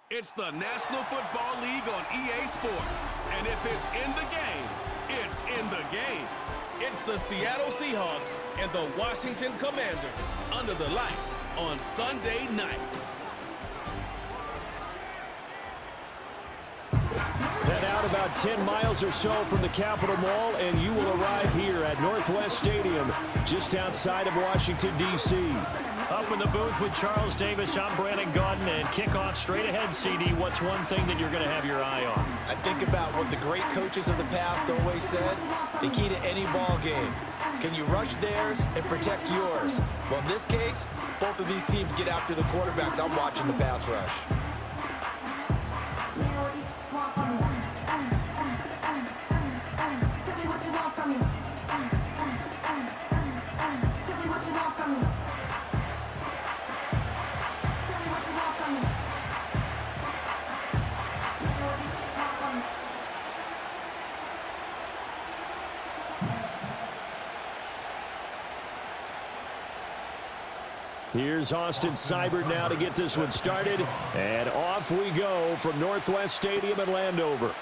It's the National Football League on EA Sports. And if it's in the game, it's in the game. It's the Seattle Seahawks and the Washington Commanders under the lights on Sunday night. Head out about 10 miles or so from the Capitol Mall, and you will arrive here at Northwest Stadium, just outside of Washington, D.C. Up in the booth with Charles Davis, I'm Brandon Gaudin, and kickoff straight ahead, CD. What's one thing that you're going to have your eye on? I think about what the great coaches of the past always said. The key to any ball game. Can you rush theirs and protect yours? Well, in this case, both of these teams get after the quarterbacks. I'm watching the pass rush. Here's Austin Seibert now to get this one started, and off we go from Northwest Stadium in Landover.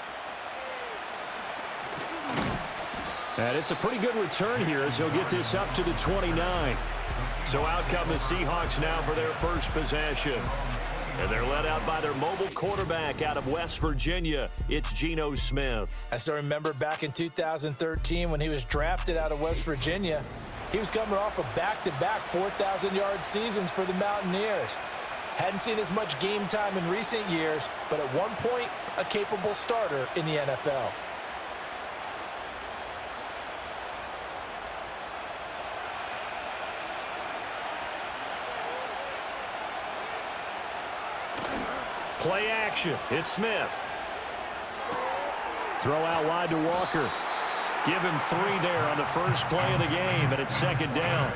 And it's a pretty good return here as he'll get this up to the 29. So out come the Seahawks now for their first possession. And they're led out by their mobile quarterback out of West Virginia. It's Geno Smith. I still remember back in 2013 when he was drafted out of West Virginia. He was coming off of back-to-back 4,000-yard seasons for the Mountaineers. Hadn't seen as much game time in recent years, but at one point, a capable starter in the NFL. Play action. It's Smith. Throw out wide to Walker. Give him 3 there on the first play of the game, and it's second down.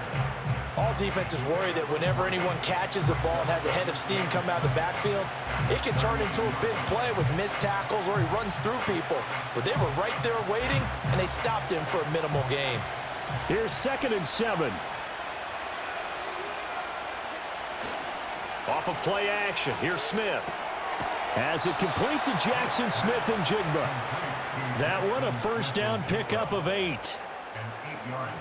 All defenses worry that whenever anyone catches the ball and has a head of steam come out of the backfield, it can turn into a big play with missed tackles or he runs through people. But they were right there waiting, and they stopped him for a minimal gain. Here's 2nd and 7. Off of play action. Here's Smith. As it complete to Jackson Smith and Jigba. That one a first down pickup of 8.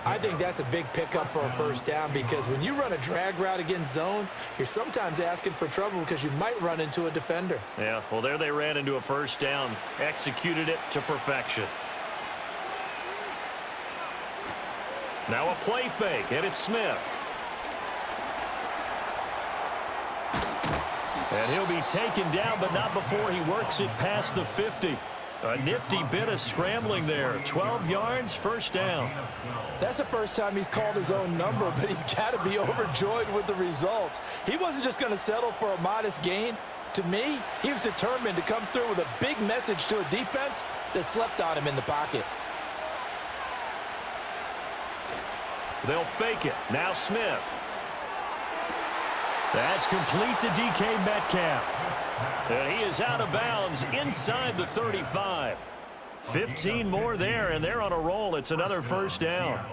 I think that's a big pickup for a first down because when you run a drag route against zone, you're sometimes asking for trouble because you might run into a defender. Yeah, well, there they ran into a first down. Executed it to perfection. Now a play fake, and it's Smith. And he'll be taken down, but not before he works it past the 50. A nifty bit of scrambling there. 12 yards, first down. That's the first time he's called his own number, but he's got to be overjoyed with the results. He wasn't just going to settle for a modest gain. To me, he was determined to come through with a big message to a defense that slept on him in the pocket. They'll fake it. Now Smith. That's complete to DK Metcalf. And he is out of bounds inside the 35. 15 more there, and they're on a roll. It's another first down.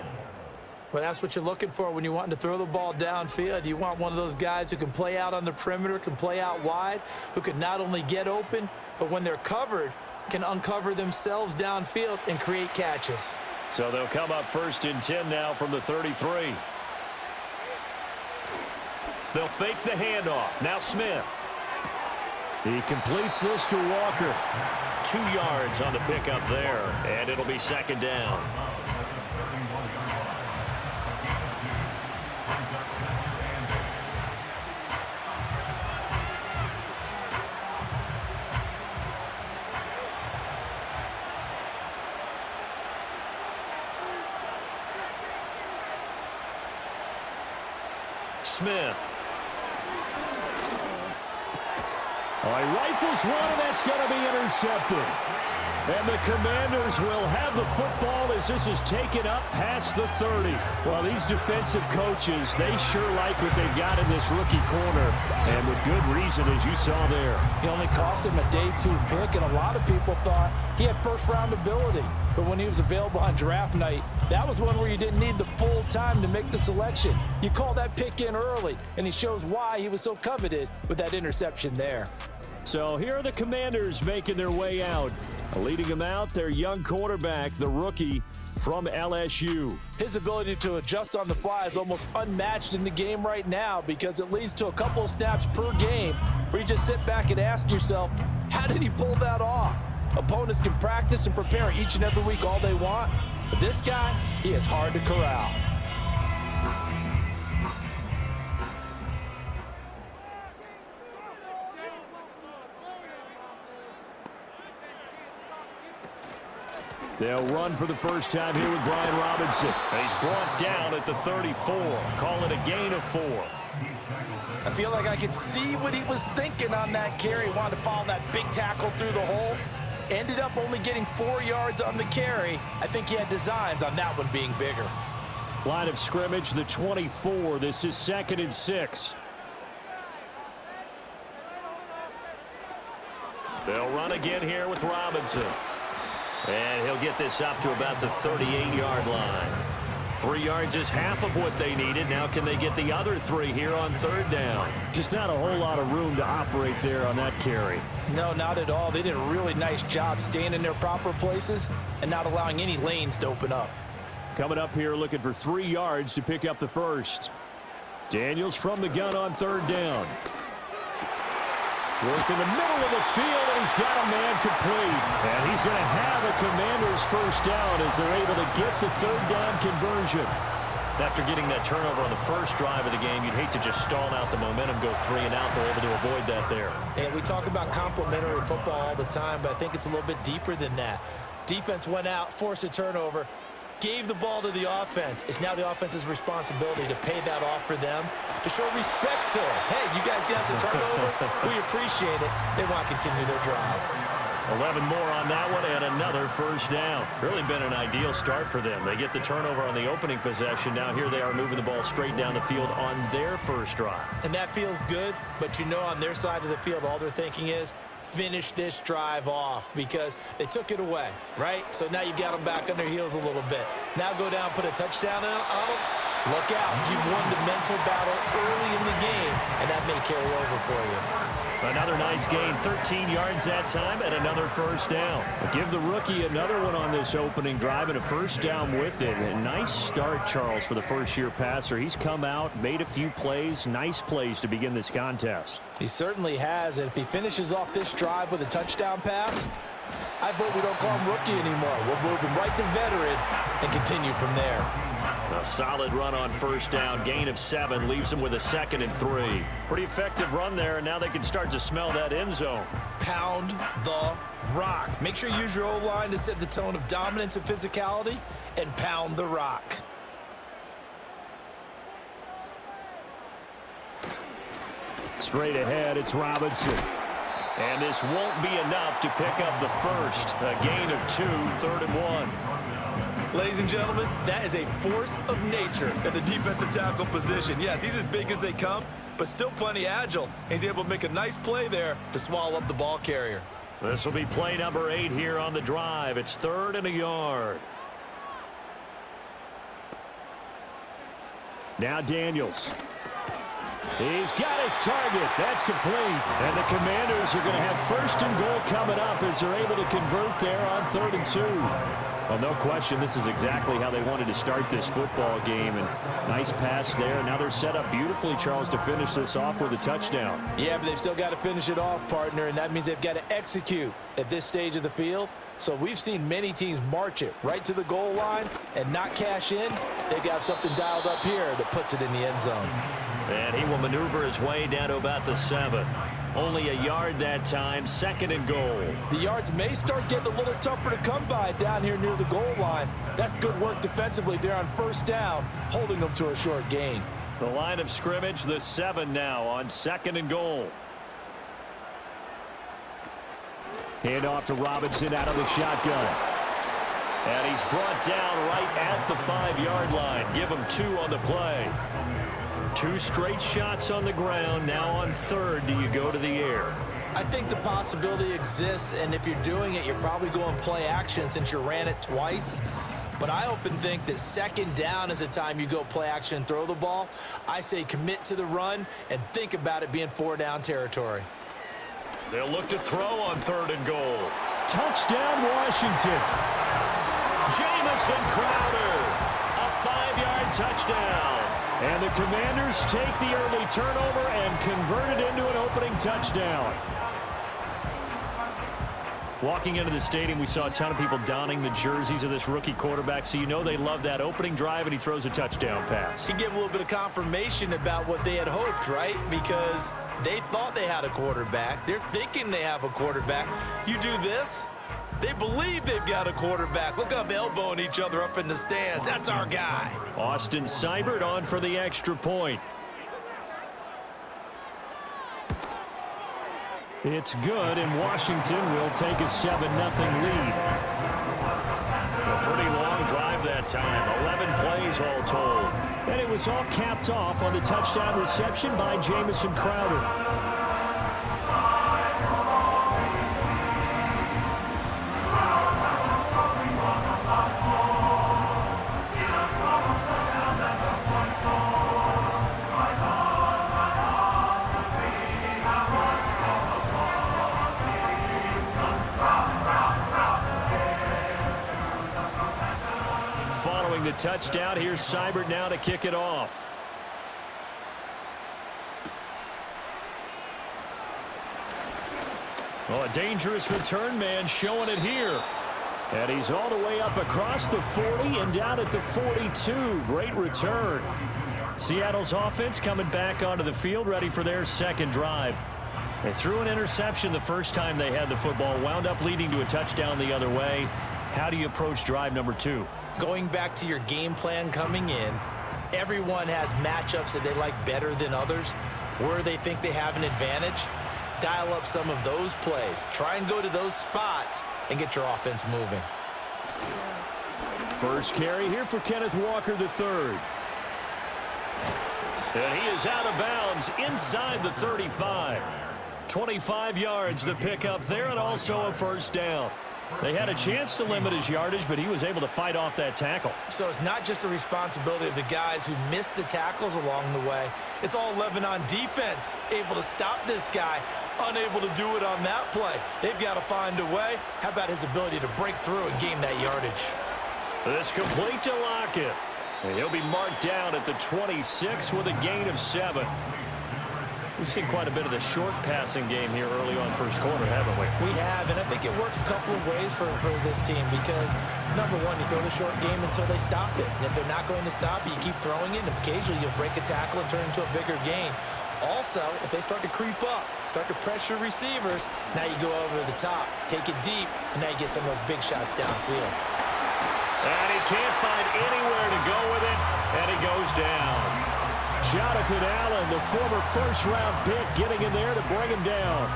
Well, that's what you're looking for when you want to throw the ball downfield. You want one of those guys who can play out on the perimeter, can play out wide, who can not only get open, but when they're covered, can uncover themselves downfield and create catches. So they'll come up 1st and 10 now from the 33. They'll fake the handoff. Now Smith. He completes this to Walker. 2 yards on the pickup there, and it'll be second down. Smith. He rifles one, and that's going to be intercepted. And the Commanders will have the football as this is taken up past the 30. Well, these defensive coaches, they sure like what they've got in this rookie corner. And with good reason, as you saw there. He only cost him a day 2 pick, and a lot of people thought he had first-round ability. But when he was available on draft night, that was one where you didn't need the full time to make the selection. You call that pick in early, and he shows why he was so coveted with that interception there. So here are the Commanders making their way out. Leading them out, their young quarterback, the rookie from LSU. His ability to adjust on the fly is almost unmatched in the game right now because it leads to a couple of snaps per game where you just sit back and ask yourself, how did he pull that off? Opponents can practice and prepare each and every week all they want, but this guy, he is hard to corral. They'll run for the first time here with Brian Robinson. And he's brought down at the 34. Call it a gain of 4. I feel like I could see what he was thinking on that carry. Wanted to follow that big tackle through the hole. Ended up only getting 4 yards on the carry. I think he had designs on that one being bigger. Line of scrimmage, the 24. This is 2nd and 6. They'll run again here with Robinson. And he'll get this up to about the 38-yard line. 3 yards is half of what they needed. Now can they get the other 3 here on 3rd down? Just not a whole lot of room to operate there on that carry. No, not at all. They did a really nice job staying in their proper places and not allowing any lanes to open up. Coming up here looking for 3 yards to pick up the first. Daniels from the gun on 3rd down. Work in the middle of the field, and he's got a man complete. And he's going to have a Commanders first down as they're able to get the 3rd down conversion. After getting that turnover on the first drive of the game, you'd hate to just stall out the momentum, go 3 and out. They're able to avoid that there. And we talk about complementary football all the time, but I think it's a little bit deeper than that. Defense went out, forced a turnover, gave the ball to the offense. It's now the offense's responsibility to pay that off for them, to show respect to them. Hey, you guys got some turnover. We appreciate it. They want to continue their drive. 11 more on that one and another first down. Really been an ideal start for them. They get the turnover on the opening possession. Now here they are moving the ball straight down the field on their first drive. And that feels good, but you know on their side of the field, all they're thinking is, finish this drive off because they took it away, right? So now you've got them back on their heels a little bit. Now go down, put a touchdown on them. Look out. You've won the mental battle early in the game, and that may carry over for you. Another nice gain, 13 yards that time, and another first down. Give the rookie another one on this opening drive and a first down with it. A nice start, Charles, for the first-year passer. He's come out, made a few plays, nice plays to begin this contest. He certainly has, and if he finishes off this drive with a touchdown pass, I vote we don't call him rookie anymore. We'll move him right to veteran and continue from there. A solid run on first down, gain of 7, leaves them with a 2nd and 3. Pretty effective run there, and now they can start to smell that end zone. Pound the rock. Make sure you use your O-line to set the tone of dominance and physicality, and pound the rock. Straight ahead, it's Robinson. And this won't be enough to pick up the first. A gain of 2, 3rd and 1. Ladies and gentlemen, that is a force of nature at the defensive tackle position. Yes, he's as big as they come, but still plenty agile. He's able to make a nice play there to swallow up the ball carrier. This will be play number 8 here on the drive. It's 3rd and a yard. Now Daniels. He's got his target. That's complete. And the Commanders are going to have 1st and goal coming up as they're able to convert there on 3rd and 2. Well, no question, this is exactly how they wanted to start this football game. And nice pass there. Now they're set up beautifully, Charles, to finish this off with a touchdown. Yeah, but they've still got to finish it off, partner, and that means they've got to execute at this stage of the field. So we've seen many teams march it right to the goal line and not cash in. They've got something dialed up here that puts it in the end zone. And he will maneuver his way down to about the 7. Only a yard that time, 2nd and goal. The yards may start getting a little tougher to come by down here near the goal line. That's good work defensively there on first down, holding them to a short gain. The line of scrimmage, the 7 now on 2nd and goal. Hand off to Robinson out of the shotgun. And he's brought down right at the 5-yard line. Give him 2 on the play. 2 straight shots on the ground. Now on 3rd, do you go to the air? I think the possibility exists, and if you're doing it, you're probably going play action since you ran it twice. But I often think that 2nd down is a time you go play action and throw the ball. I say commit to the run and think about it being 4-down territory. They'll look to throw on 3rd and goal. Touchdown, Washington. Jamison Crowder, a 5-yard touchdown. And the Commanders take the early turnover and convert it into an opening touchdown. Walking into the stadium, we saw a ton of people donning the jerseys of this rookie quarterback, so you know they love that opening drive, and he throws a touchdown pass. He gave a little bit of confirmation about what they had hoped, right? Because they thought they had a quarterback. They're thinking they have a quarterback. You do this, they believe they've got a quarterback. Look up, elbowing each other up in the stands. That's our guy. Austin Seibert on for the extra point. It's good, and Washington will take a 7-0 lead. A pretty long drive that time. 11 plays all told. And it was all capped off on the touchdown reception by Jamison Crowder. The touchdown. Here's Seibert now to kick it off. Oh, a dangerous return man showing it here. And he's all the way up across the 40 and down at the 42. Great return. Seattle's offense coming back onto the field, ready for their second drive. They threw an interception the first time they had the football, wound up leading to a touchdown the other way. How do you approach drive number 2? Going back to your game plan coming in, everyone has matchups that they like better than others, where they think they have an advantage. Dial up some of those plays. Try and go to those spots and get your offense moving. First carry here for Kenneth Walker III. And he is out of bounds inside the 35. 25 yards the pickup there, and also a first down. They had a chance to limit his yardage, but he was able to fight off that tackle. So it's not just the responsibility of the guys who missed the tackles along the way. It's all 11 on defense, able to stop this guy, unable to do it on that play. They've got to find a way. How about his ability to break through and gain that yardage? This complete to Lockett. And he'll be marked down at the 26 with a gain of 7. We've seen quite a bit of the short passing game here early on first quarter, haven't we? We have, and I think it works a couple of ways for this team because, number one, you throw the short game until they stop it. And if they're not going to stop it, you keep throwing it, and occasionally you'll break a tackle and turn it into a bigger gain. Also, if they start to creep up, start to pressure receivers, now you go over the top, take it deep, and now you get some of those big shots downfield. And he can't find anywhere to go with it, and he goes down. Jonathan Allen, the former first-round pick, getting in there to bring him down.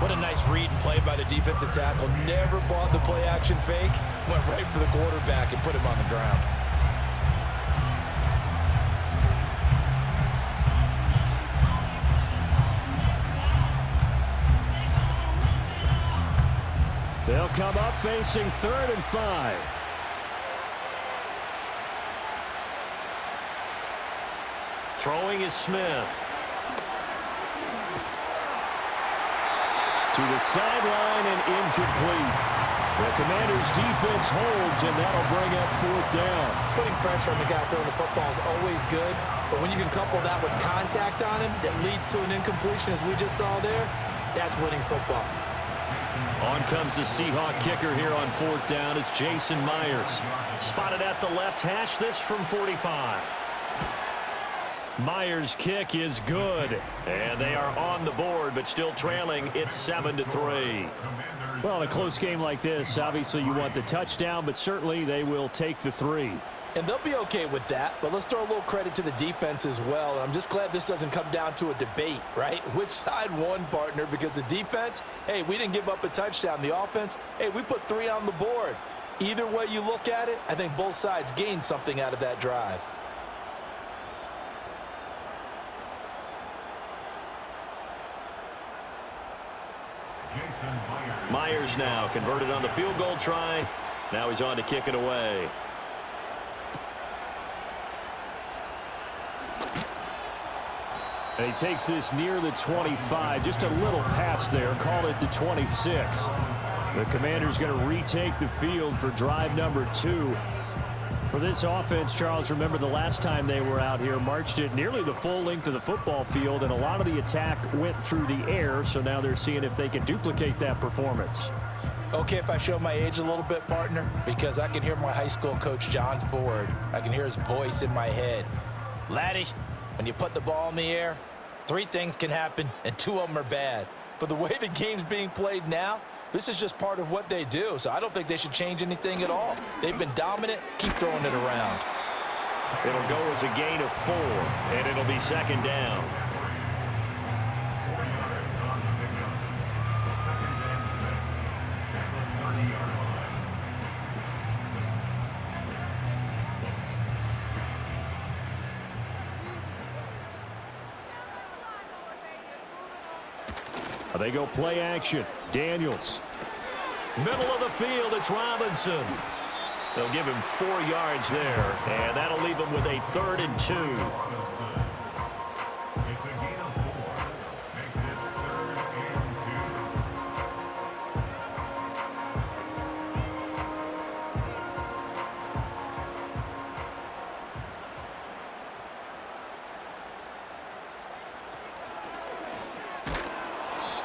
What a nice read and play by the defensive tackle. Never bought the play-action fake. Went right for the quarterback and put him on the ground. They'll come up facing 3rd and 5. Throwing is Smith. To the sideline and incomplete. The Commanders' defense holds, and that'll bring up 4th down. Putting pressure on the guy throwing the football is always good, but when you can couple that with contact on him that leads to an incompletion, as we just saw there, that's winning football. On comes the Seahawk kicker here on 4th down. It's Jason Myers. Spotted at the left hash, this from 45. Myers' kick is good, and they are on the board, but still trailing. It's 7-3. Well, in a close game like this, obviously you want the touchdown, but certainly they will take the 3. And they'll be okay with that, but let's throw a little credit to the defense as well. I'm just glad this doesn't come down to a debate, right? Which side won, partner? Because the defense, hey, we didn't give up a touchdown. The offense, hey, we put 3 on the board. Either way you look at it, I think both sides gained something out of that drive. Myers now converted on the field goal try. Now he's on to kick it away. And he takes this near the 25. Just a little pass there. Call it the 26. The Commanders going to retake the field for drive number 2. For this offense, Charles, remember the last time they were out here, marched it nearly the full length of the football field, and a lot of the attack went through the air, so now they're seeing if they can duplicate that performance. Okay, if I show my age a little bit, partner, because I can hear my high school coach, John Ford. I can hear his voice in my head. Laddie, when you put the ball in the air, 3 things can happen, and 2 of them are bad. But the way the game's being played now, this is just part of what they do, so I don't think they should change anything at all. They've been dominant. Keep throwing it around. It'll go as a gain of 4, and it'll be second down. They go play action. Daniels. Middle of the field, it's Robinson. They'll give him 4 yards there, and that'll leave him with a 3rd and 2.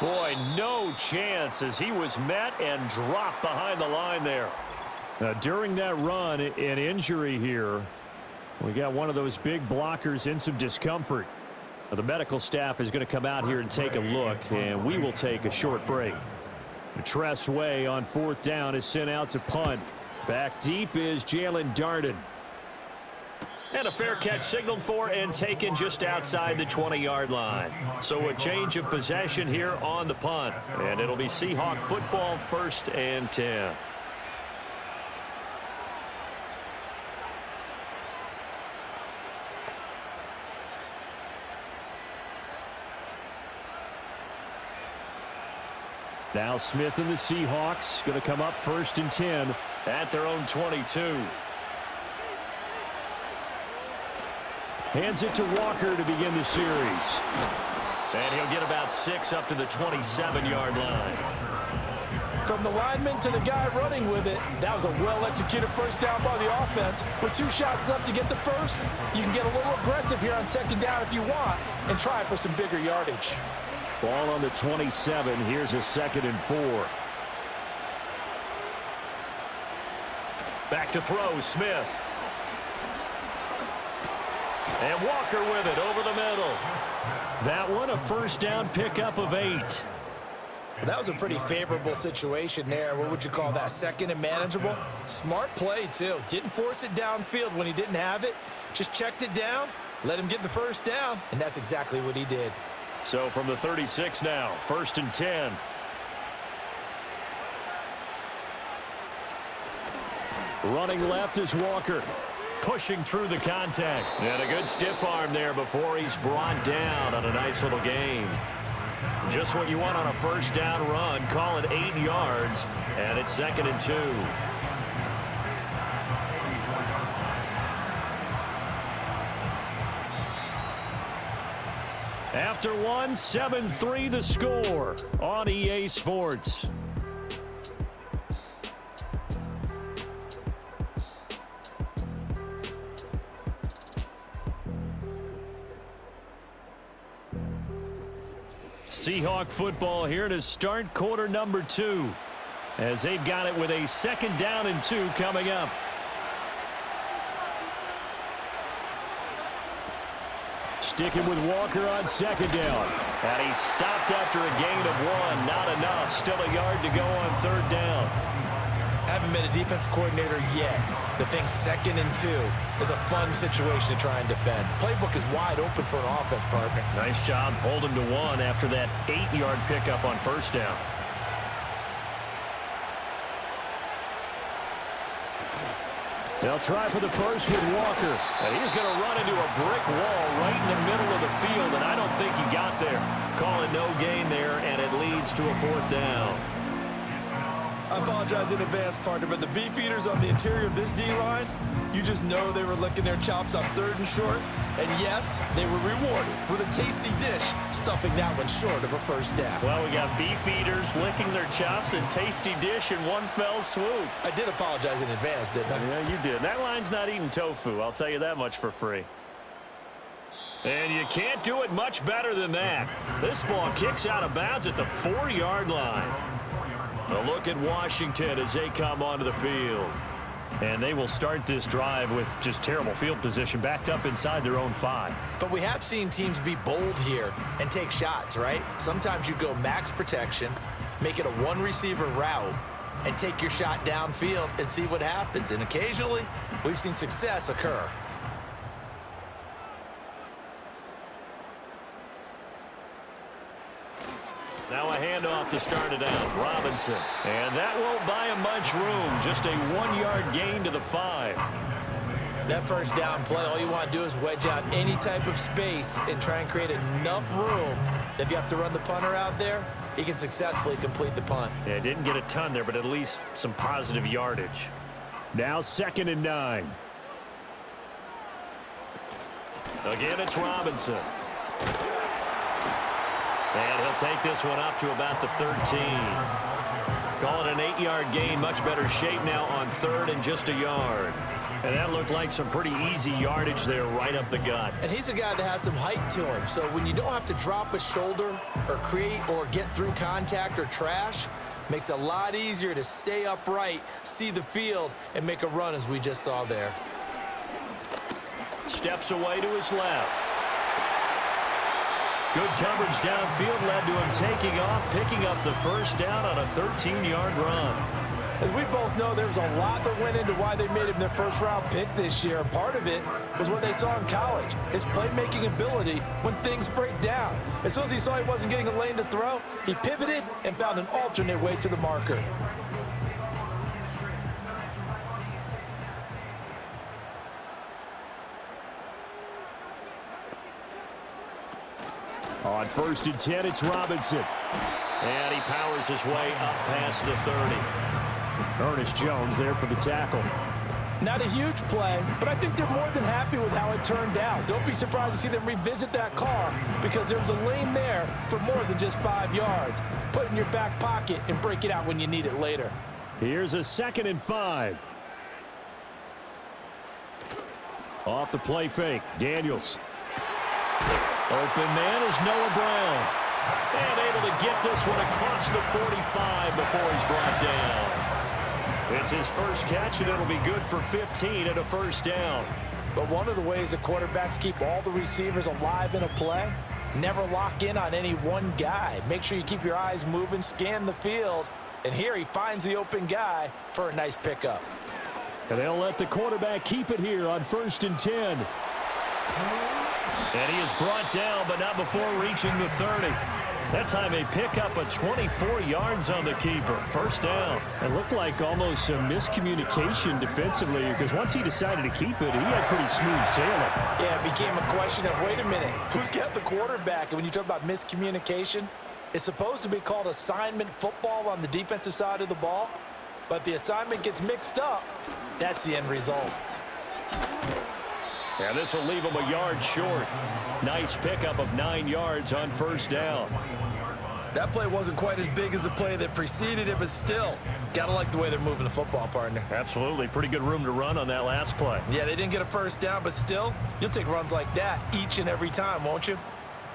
Boy, no chance as he was met and dropped behind the line there. Now, during that run, an injury here. We got one of those big blockers in some discomfort. Now, the medical staff is going to come out here and take a look, and we will take a short break. Tress Way on 4th down is sent out to punt. Back deep is Jalen Darden. And a fair catch signaled for and taken just outside the 20-yard line. So a change of possession here on the punt. And it'll be Seahawk football, 1st and 10. Now Smith and the Seahawks going to come up 1st and 10 at their own 22. Hands it to Walker to begin the series. And he'll get about 6 up to the 27-yard line. From the lineman to the guy running with it, that was a well-executed first down by the offense. With 2 shots left to get the first, you can get a little aggressive here on 2nd down if you want and try for some bigger yardage. Ball on the 27. Here's a 2nd and 4. Back to throw, Smith. And Walker with it over the middle. That one a first down pickup of 8. Well, that was a pretty favorable situation there. What would you call that? 2nd and manageable? Smart play, too. Didn't force it downfield when he didn't have it. Just checked it down, let him get the first down, and that's exactly what he did. So from the 36 now, 1st and 10. Running left is Walker. Pushing through the contact. And a good stiff arm there before he's brought down on a nice little gain. Just what you want on a first down run. Call it 8 yards, and it's 2nd and 2. After 1, 7-3 the score on EA Sports. Seahawk football here to start quarter number 2 as they've got it with a 2nd down and 2 coming up. Sticking with Walker on 2nd down. And he stopped after a gain of 1. Not enough. Still a yard to go on 3rd down. Haven't been a defense coordinator yet. The thing 2nd and 2 is a fun situation to try and defend. Playbook is wide open for an offense, partner. Nice job holding to 1 after that 8-yard pickup on 1st down. They'll try for the first with Walker. And he's going to run into a brick wall right in the middle of the field, and I don't think he got there. Calling no gain there, and it leads to a 4th down. I apologize in advance, partner, but the beefeaters on the interior of this D-line, you just know they were licking their chops on 3rd and short. And yes, they were rewarded with a tasty dish, stuffing that one short of a first down. Well, we got beefeaters licking their chops and tasty dish in one fell swoop. I did apologize in advance, didn't I? Yeah, you did. That line's not eating tofu, I'll tell you that much for free. And you can't do it much better than that. This ball kicks out of bounds at the 4-yard line. A look at Washington as they come onto the field. And they will start this drive with just terrible field position, backed up inside their own 5. But we have seen teams be bold here and take shots, right? Sometimes you go max protection, make it a one-receiver route, and take your shot downfield and see what happens. And occasionally, we've seen success occur. Now a handoff to start it out. Robinson. And that won't buy him much room. Just a 1-yard gain to the 5. That first down play, all you want to do is wedge out any type of space and try and create enough room that if you have to run the punter out there, he can successfully complete the punt. Yeah, didn't get a ton there, but at least some positive yardage. Now 2nd and 9. Again, it's Robinson. And he'll take this one up to about the 13. Call it an 8-yard gain. Much better shape now on 3rd and just a yard. And that looked like some pretty easy yardage there right up the gut. And he's a guy that has some height to him. So when you don't have to drop a shoulder or create or get through contact or trash, makes it a lot easier to stay upright, see the field, and make a run as we just saw there. Steps away to his left. Good coverage downfield led to him taking off, picking up the first down on a 13-yard run. As we both know, there was a lot that went into why they made him their first-round pick this year. And part of it was what they saw in college, his playmaking ability when things break down. As soon as he saw he wasn't getting a lane to throw, he pivoted and found an alternate way to the marker. On 1st and 10, it's Robinson. And he powers his way up past the 30. Ernest Jones there for the tackle. Not a huge play, but I think they're more than happy with how it turned out. Don't be surprised to see them revisit that call because there was a lane there for more than just 5 yards. Put it in your back pocket and break it out when you need it later. Here's a 2nd and 5. Off the play fake, Daniels. Open man is Noah Brown. And able to get this one across the 45 before he's brought down. It's his first catch, and it'll be good for 15 and a first down. But one of the ways the quarterbacks keep all the receivers alive in a play, never lock in on any one guy. Make sure you keep your eyes moving, scan the field. And here he finds the open guy for a nice pickup. And they'll let the quarterback keep it here on 1st and 10. And he is brought down, but not before reaching the 30. That time a pickup of 24 yards on the keeper. First down. It looked like almost a miscommunication defensively because once he decided to keep it, he had pretty smooth sailing. Yeah, it became a question of, wait a minute, who's got the quarterback? And when you talk about miscommunication, it's supposed to be called assignment football on the defensive side of the ball. But the assignment gets mixed up. That's the end result. Yeah, this will leave him a yard short. Nice pickup of 9 yards on first down. That play wasn't quite as big as the play that preceded it, but still, gotta like the way they're moving the football, partner. Absolutely. Pretty good room to run on that last play. Yeah, they didn't get a first down, but still, you'll take runs like that each and every time, won't you?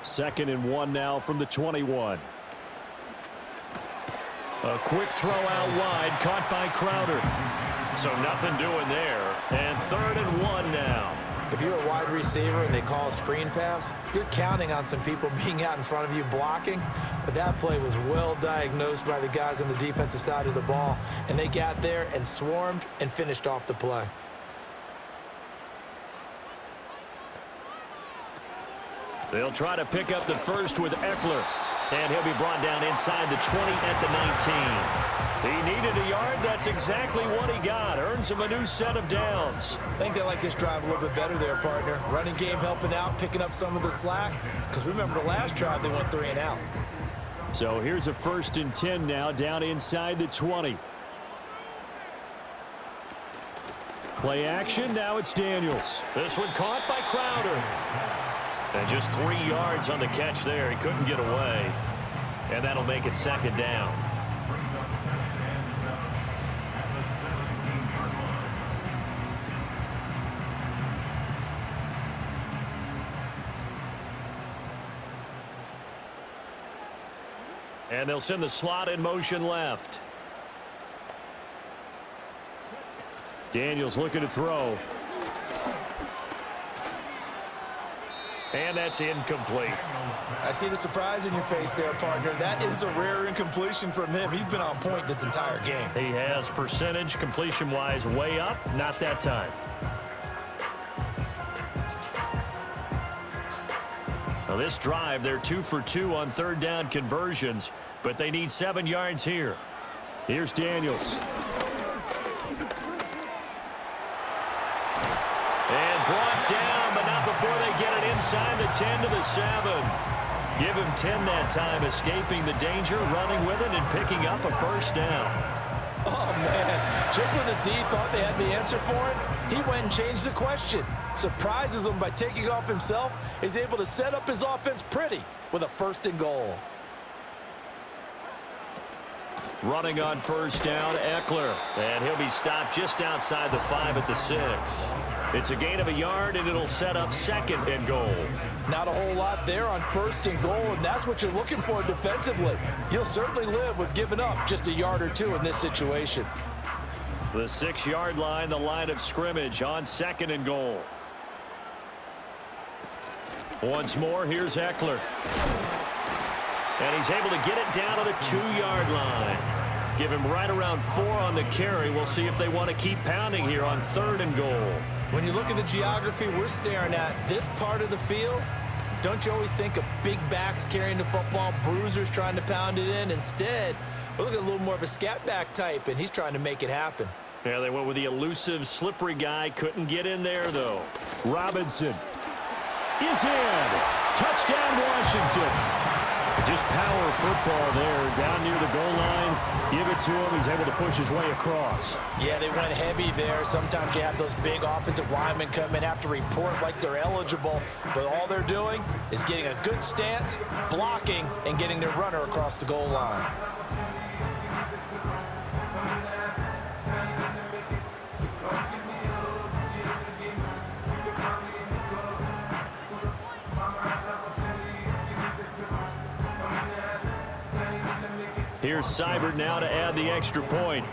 2nd and 1 now from the 21. A quick throw out wide, caught by Crowder. So nothing doing there. And 3rd and 1 now. If you're a wide receiver and they call a screen pass, you're counting on some people being out in front of you blocking. But that play was well diagnosed by the guys on the defensive side of the ball. And they got there and swarmed and finished off the play. They'll try to pick up the first with Eckler. And he'll be brought down inside the 20 at the 19. He needed a yard. That's exactly what he got. Earns him a new set of downs. I think they like this drive a little bit better there, partner. Running game helping out, picking up some of the slack. Because remember the last drive, they went 3 and out. So here's a 1st and 10 now down inside the 20. Play action, now it's Daniels. This one caught by Crowder. And just 3 yards on the catch there. He couldn't get away. And that'll make it second down. And they'll send the slot in motion left. Daniels looking to throw. And that's incomplete. I see the surprise in your face there, partner. That is a rare incompletion from him. He's been on point this entire game. He has percentage completion-wise way up. Not that time. Now this drive, they're 2 for 2 on third down conversions, but they need 7 yards here. Here's Daniels. And brought down, but not before they get it inside the 10 to the 7. Give him 10 that time, escaping the danger, running with it, and picking up a first down. Oh, man. Just when the D thought they had the answer for it, he went and changed the question. Surprises them by taking off himself. Is able to set up his offense pretty with a 1st and goal. Running on first down, Eckler. And he'll be stopped just outside the 5 at the 6. It's a gain of a yard, and it'll set up 2nd and goal. Not a whole lot there on 1st and goal, and that's what you're looking for defensively. You'll certainly live with giving up just a yard or 2 in this situation. The 6-yard line, the line of scrimmage on 2nd and goal. Once more, here's Eckler. And he's able to get it down to the 2-yard line. Give him right around 4 on the carry. We'll see if they want to keep pounding here on 3rd and goal. When you look at the geography we're staring at, this part of the field, don't you always think of big backs carrying the football, bruisers trying to pound it in? Instead, we're looking at a little more of a scat back type, and he's trying to make it happen. Yeah, they went with the elusive, slippery guy. Couldn't get in there, though. Robinson is in. Touchdown, Washington. Just power football there, down near the goal line. Give it to him. He's able to push his way across. Yeah, they went heavy there. Sometimes you have those big offensive linemen come in, have to report like they're eligible, but all they're doing is getting a good stance, blocking, and getting their runner across the goal line. Here's Seibert now to add the extra point.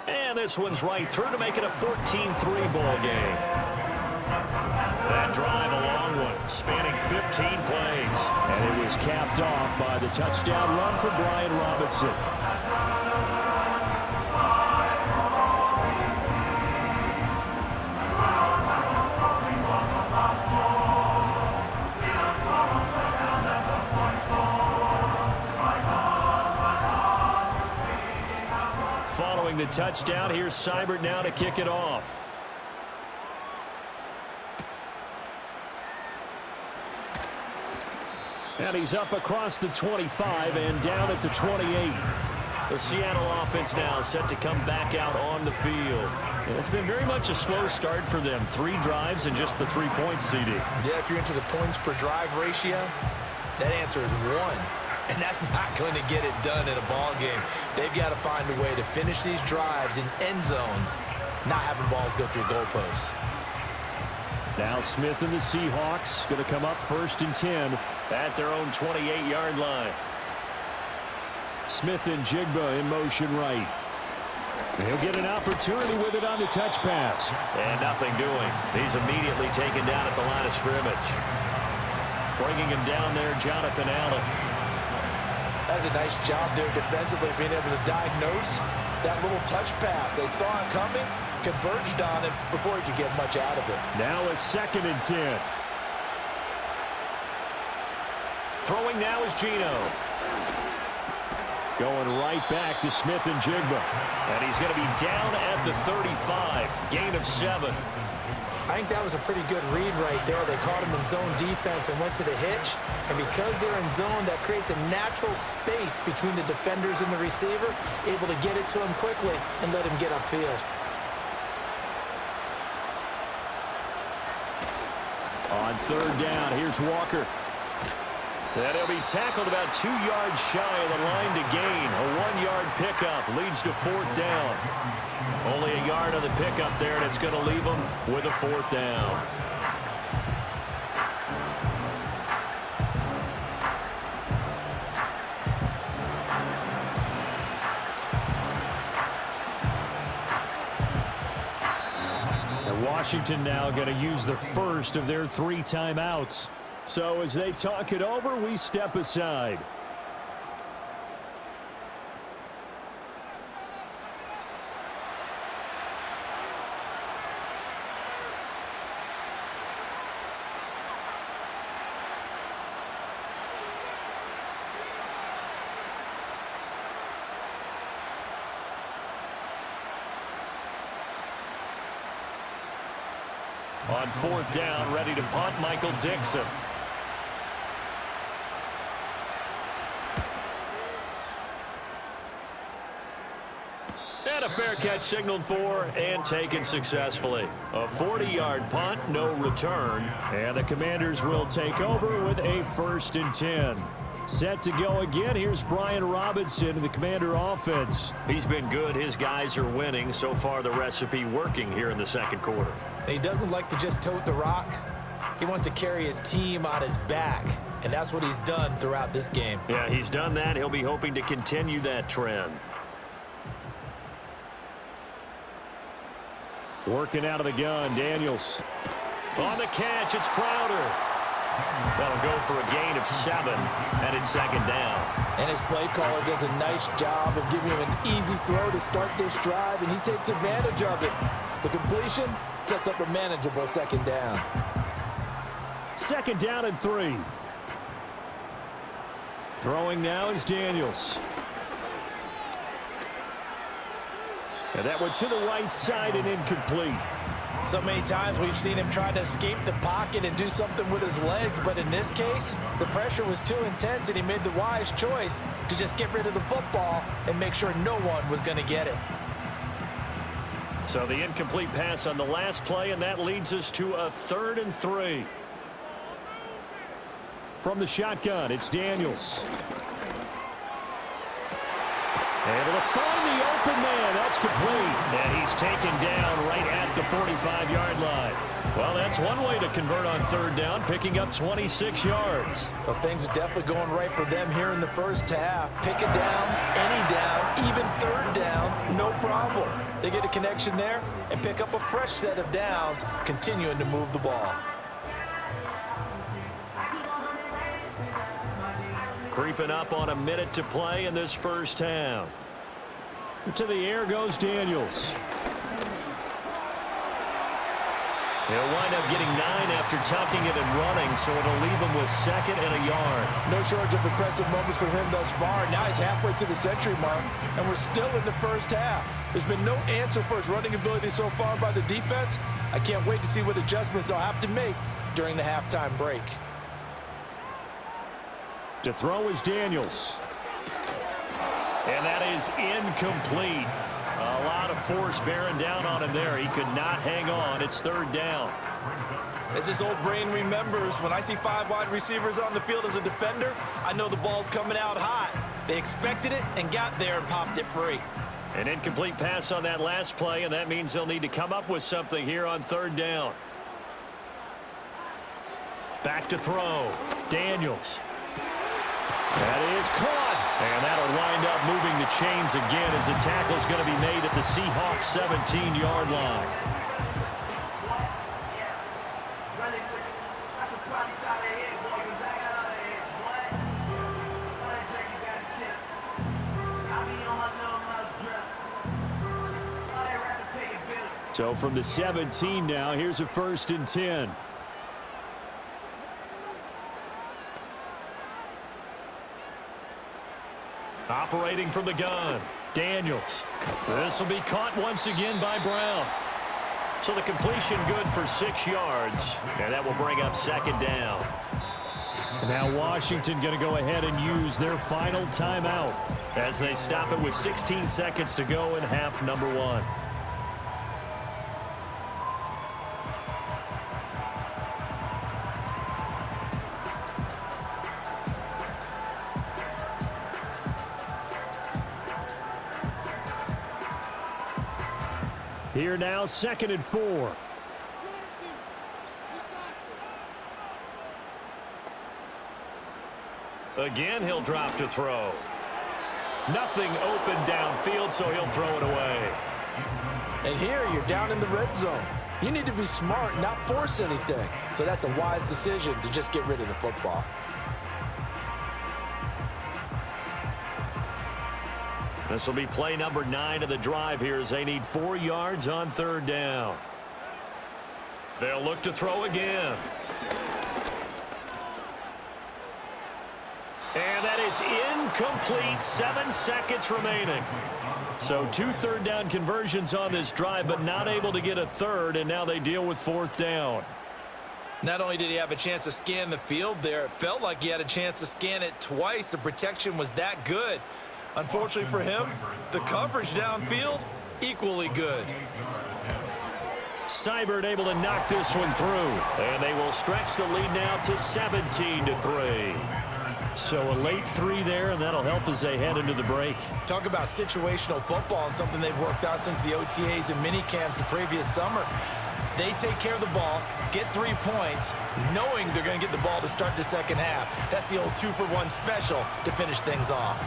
And this one's right through to make it a 14-3 ball game. That drive, a long one, spanning 15 plays. And it was capped off by the touchdown run for Brian Robinson. Following the touchdown, here's Seibert now to kick it off. And he's up across the 25 and down at the 28. The Seattle offense now set to come back out on the field. And it's been very much a slow start for them. 3 drives and just the 3 points, CD. Yeah, if you're into the points per drive ratio, that answer is 1. And that's not going to get it done in a ball game. They've got to find a way to finish these drives in end zones, not having balls go through goalposts. Now Smith and the Seahawks going to come up 1st and 10 at their own 28-yard line. Smith and Jigba in motion right. He'll get an opportunity with it on the touch pass. And nothing doing. He's immediately taken down at the line of scrimmage. Bringing him down there, Jonathan Allen. That's a nice job there defensively, being able to diagnose that little touch pass. They saw it coming, converged on it before he could get much out of it. Now a 2nd and 10. Throwing now is Geno. Going right back to Smith and Jigba. And he's going to be down at the 35. Gain of 7. I think that was a pretty good read right there. They caught him in zone defense and went to the hitch. And because they're in zone, that creates a natural space between the defenders and the receiver, able to get it to him quickly and let him get upfield. On third down, here's Walker. And he'll be tackled about 2 yards shy of the line to gain. A 1-yard pickup leads to fourth down. Only a yard on the pickup there, and it's going to leave them with a fourth down. And Washington now going to use the first of their 3 timeouts. So as they talk it over, we step aside. On fourth down, ready to punt, Michael Dixon. And a fair catch signaled for and taken successfully. A 40-yard punt, no return. And the Commanders will take over with a 1st and 10. Set to go again. Here's Brian Robinson in the Commander offense. He's been good. His guys are winning. So far, the recipe working here in the second quarter. And he doesn't like to just tote the rock. He wants to carry his team on his back, and that's what he's done throughout this game. Yeah, he's done that. He'll be hoping to continue that trend. Working out of the gun, Daniels. On the catch, it's Crowder. That'll go for a gain of 7, and it's second down. And his play caller does a nice job of giving him an easy throw to start this drive, and he takes advantage of it. The completion sets up a manageable second down. 2nd down and 3. Throwing now is Daniels. And that one to the right side and incomplete. So many times we've seen him try to escape the pocket and do something with his legs, but in this case, the pressure was too intense and he made the wise choice to just get rid of the football and make sure no one was going to get it. So the incomplete pass on the last play, and that leads us to a 3rd and 3. From the shotgun, it's Daniels. Able to find the open man. That's complete. And he's taken down right at the 45-yard line. Well, that's one way to convert on 3rd down, picking up 26 yards. Well, things are definitely going right for them here in the first half. Pick a down, any down, even 3rd down, no problem. They get a connection there and pick up a fresh set of downs, continuing to move the ball. Creeping up on a minute to play in this first half. To the air goes Daniels. He'll wind up getting 9 after tucking it and running, so it'll leave him with 2nd and a yard. No shortage of impressive moments for him thus far. Now he's halfway to the century mark, and we're still in the first half. There's been no answer for his running ability so far by the defense. I can't wait to see what adjustments they'll have to make during the halftime break. To throw is Daniels. And that is incomplete. A lot of force bearing down on him there. He could not hang on. It's 3rd down. As this old brain remembers, when I see 5 wide receivers on the field as a defender, I know the ball's coming out hot. They expected it and got there and popped it free. An incomplete pass on that last play, and that means they'll need to come up with something here on 3rd down. Back to throw. Daniels. That is caught. And that'll wind up moving the chains again as the tackle's going to be made at the Seahawks 17-yard line. So from the 17 now, here's a 1st and 10. Operating from the gun, Daniels. This will be caught once again by Brown. So the completion good for 6 yards, and that will bring up second down. Now Washington going to go ahead and use their final timeout as they stop it with 16 seconds to go in half number 1. Here now, 2nd and 4. Again, he'll drop to throw. Nothing open downfield, so he'll throw it away. And here, you're down in the red zone. You need to be smart, not force anything. So that's a wise decision to just get rid of the football. This will be play number 9 of the drive here as they need 4 yards on 3rd down. They'll look to throw again. And that is incomplete. 7 seconds remaining. So 2 3rd down conversions on this drive, but not able to get a 3rd, and now they deal with 4th down. Not only did he have a chance to scan the field there, it felt like he had a chance to scan it twice. The protection was that good. Unfortunately for him, the coverage downfield, equally good. Seibert able to knock this one through, and they will stretch the lead now to 17-3. So a late 3 there, and that'll help as they head into the break. Talk about situational football and something they've worked on since the OTAs and mini camps the previous summer. They take care of the ball, get 3 points, knowing they're going to get the ball to start the second half. That's the old 2-for-1 special to finish things off.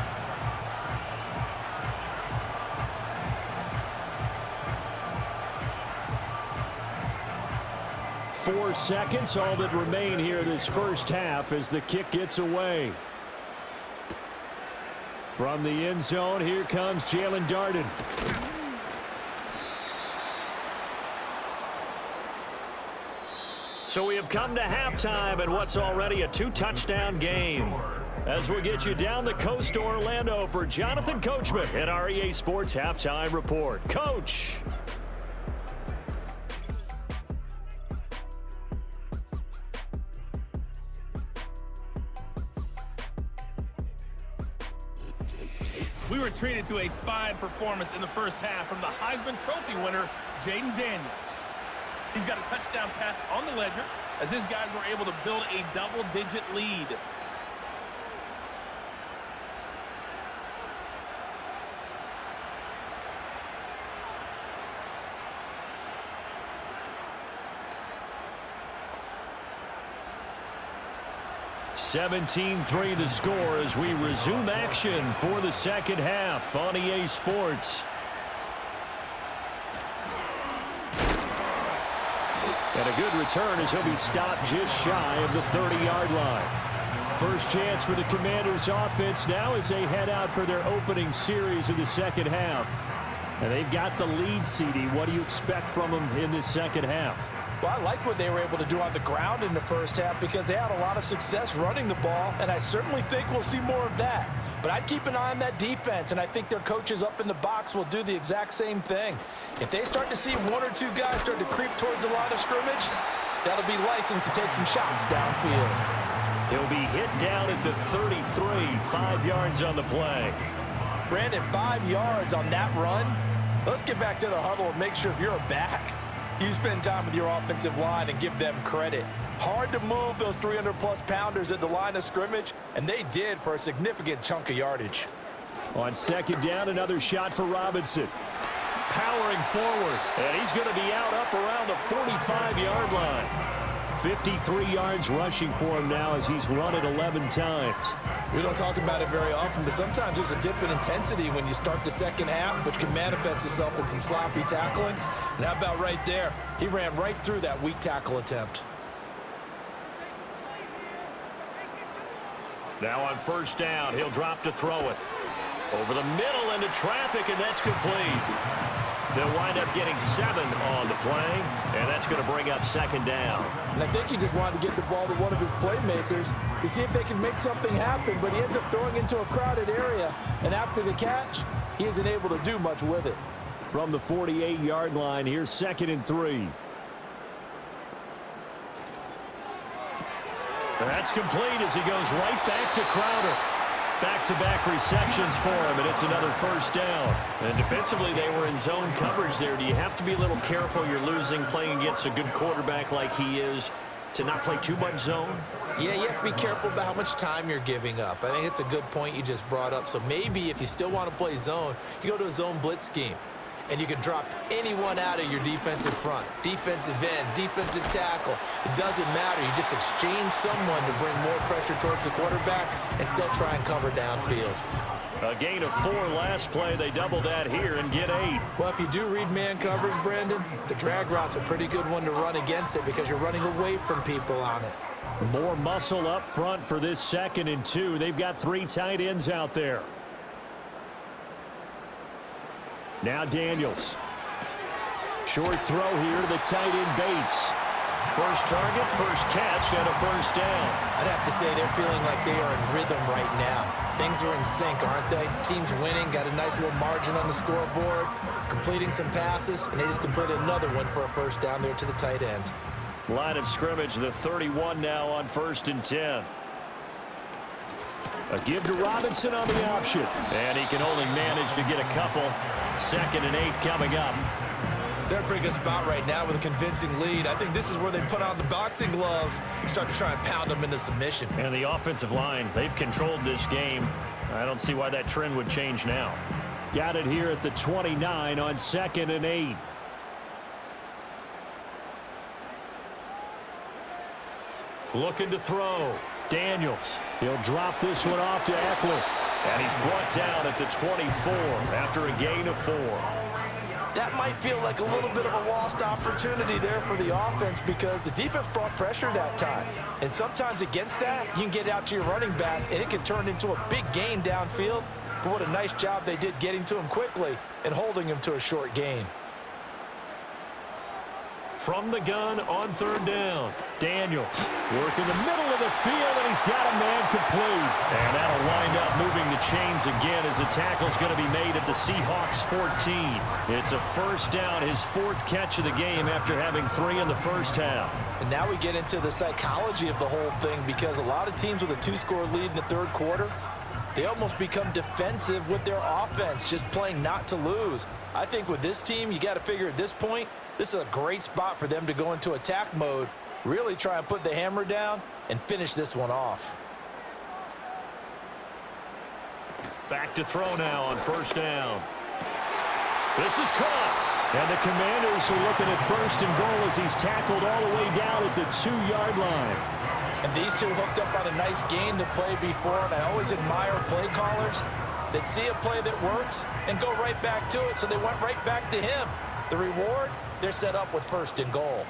4 seconds, all that remain here this first half as the kick gets away. From the end zone, here comes Jalen Darden. So we have come to halftime in what's already a 2-touchdown game. As we get you down the coast to Orlando for Jonathan Coachman at our EA Sports Halftime Report. Coach. We were treated to a fine performance in the first half from the Heisman Trophy winner, Jaden Daniels. He's got a touchdown pass on the ledger as his guys were able to build a double-digit lead. (17-3) the score as we resume action for the second half on EA Sports. And a good return as he'll be stopped just shy of the 30-yard line. First chance for the Commanders offense now as they head out for their opening series of the second half. And they've got the lead, CD. What do you expect from them in this second half? Well, I like what they were able to do on the ground in the first half because they had a lot of success running the ball, and I certainly think we'll see more of that. But I'd keep an eye on that defense, and I think their coaches up in the box will do the exact same thing. If they start to see 1 or 2 guys start to creep towards the line of scrimmage, that'll be licensed to take some shots downfield. He'll be hit down at the 33, 5 yards on the play. Brandon, 5 yards on that run? Let's get back to the huddle and make sure if you're a back, you spend time with your offensive line and give them credit. Hard to move those 300-plus pounders at the line of scrimmage, and they did for a significant chunk of yardage. On second down, another shot for Robinson. Powering forward, and he's going to be out up around the 45-yard line. 53 yards rushing for him now as he's run it 11 times. We don't talk about it very often, but sometimes there's a dip in intensity when you start the second half, which can manifest itself in some sloppy tackling. And how about right there? He ran right through that weak tackle attempt. Now on first down, he'll drop to throw it. Over the middle into traffic, and that's complete. They'll wind up getting 7 on the play, and that's going to bring up second down. And I think he just wanted to get the ball to one of his playmakers to see if they can make something happen, but he ends up throwing into a crowded area, and after the catch, he isn't able to do much with it. from the 48-yard line. Here's 2nd and 3. That's complete as he goes right back to Crowder. Back-to-back receptions for him, and it's another first down. And defensively, they were in zone coverage there. Do you have to be a little careful? You're losing, playing against a good quarterback like he is, to not play too much zone? Yeah, you have to be careful about how much time you're giving up. I think it's a good point you just brought up. So maybe if you still want to play zone, you go to a zone blitz scheme. And you can drop anyone out of your defensive front, defensive end, defensive tackle. It doesn't matter. You just exchange someone to bring more pressure towards the quarterback and still try and cover downfield. A gain of 4 last play. They double that here and get 8. Well, if you do read man coverage, Brandon, the drag route's a pretty good one to run against it because you're running away from people on it. More muscle up front for this 2nd and 2. They've got 3 tight ends out there. Now Daniels. Short throw here to the tight end Bates. First target, first catch, and a first down. I'd have to say they're feeling like they are in rhythm right now. Things are in sync, aren't they? Team's winning, got a nice little margin on the scoreboard, completing some passes, and they just completed another one for a first down there to the tight end. Line of scrimmage, the 31 now on 1st and 10. A give to Robinson on the option. And he can only manage to get a couple. 2nd and 8 coming up. They're in a pretty good spot right now with a convincing lead. I think this is where they put on the boxing gloves and start to try and pound them into submission. And the offensive line, they've controlled this game. I don't see why that trend would change now. Got it here at the 29 on 2nd and 8. Looking to throw. Daniels. He'll drop this one off to Eckler. And he's brought down at the 24 after a gain of 4. That might feel like a little bit of a lost opportunity there for the offense because the defense brought pressure that time. And sometimes against that, you can get out to your running back, and it can turn into a big gain downfield. But what a nice job they did getting to him quickly and holding him to a short gain. From the gun on 3rd down. Daniels. Work in the middle of the field, and he's got a man complete. And that'll wind up moving the chains again as the tackle's going to be made at the Seahawks 14. It's a first down, his 4th catch of the game after having 3 in the first half. And now we get into the psychology of the whole thing because a lot of teams with a 2-score lead in the 3rd quarter, they almost become defensive with their offense, just playing not to lose. I think with this team, you got to figure at this point, this is a great spot for them to go into attack mode, really try and put the hammer down and finish this one off. Back to throw now on 1st down. This is caught. And the Commanders are looking at 1st and goal as he's tackled all the way down at the 2-yard line. And these two hooked up on a nice gain to play before, and I always admire play callers that see a play that works and go right back to it, so they went right back to him. The reward, they're set up with 1st and goal.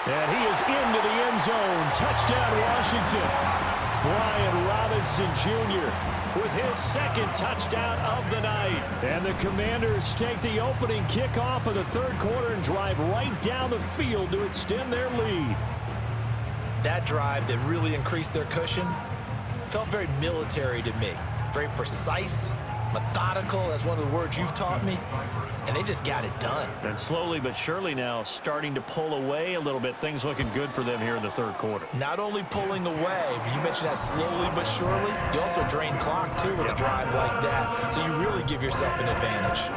And he is into the end zone. Touchdown, Washington. Brian Robinson Jr. with his 2nd touchdown of the night. And the Commanders take the opening kickoff of the 3rd quarter and drive right down the field to extend their lead. That drive that really increased their cushion felt very military to me. Very precise, methodical, that's one of the words you've taught me, and they just got it done. And slowly but surely now starting to pull away a little bit. Things looking good for them here in the 3rd quarter. Not only pulling away, but you mentioned that slowly but surely. You also drain clock, too, with a drive like that, so you really give yourself an advantage.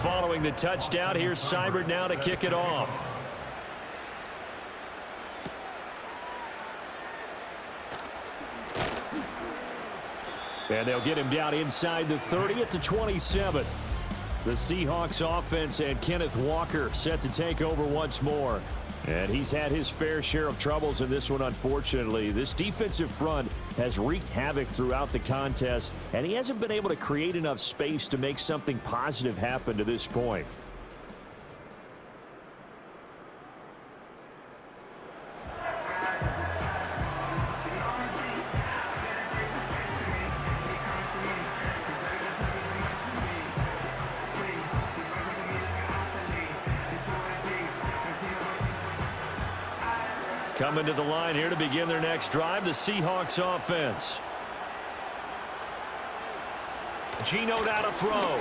Following the touchdown, here's Seibert now to kick it off. And they'll get him down inside the 30 at the 27. The Seahawks offense and Kenneth Walker set to take over once more. And he's had his fair share of troubles in this one, unfortunately. This defensive front has wreaked havoc throughout the contest, and he hasn't been able to create enough space to make something positive happen to this point. Coming to the line here to begin their next drive, the Seahawks offense. Geno down to throw.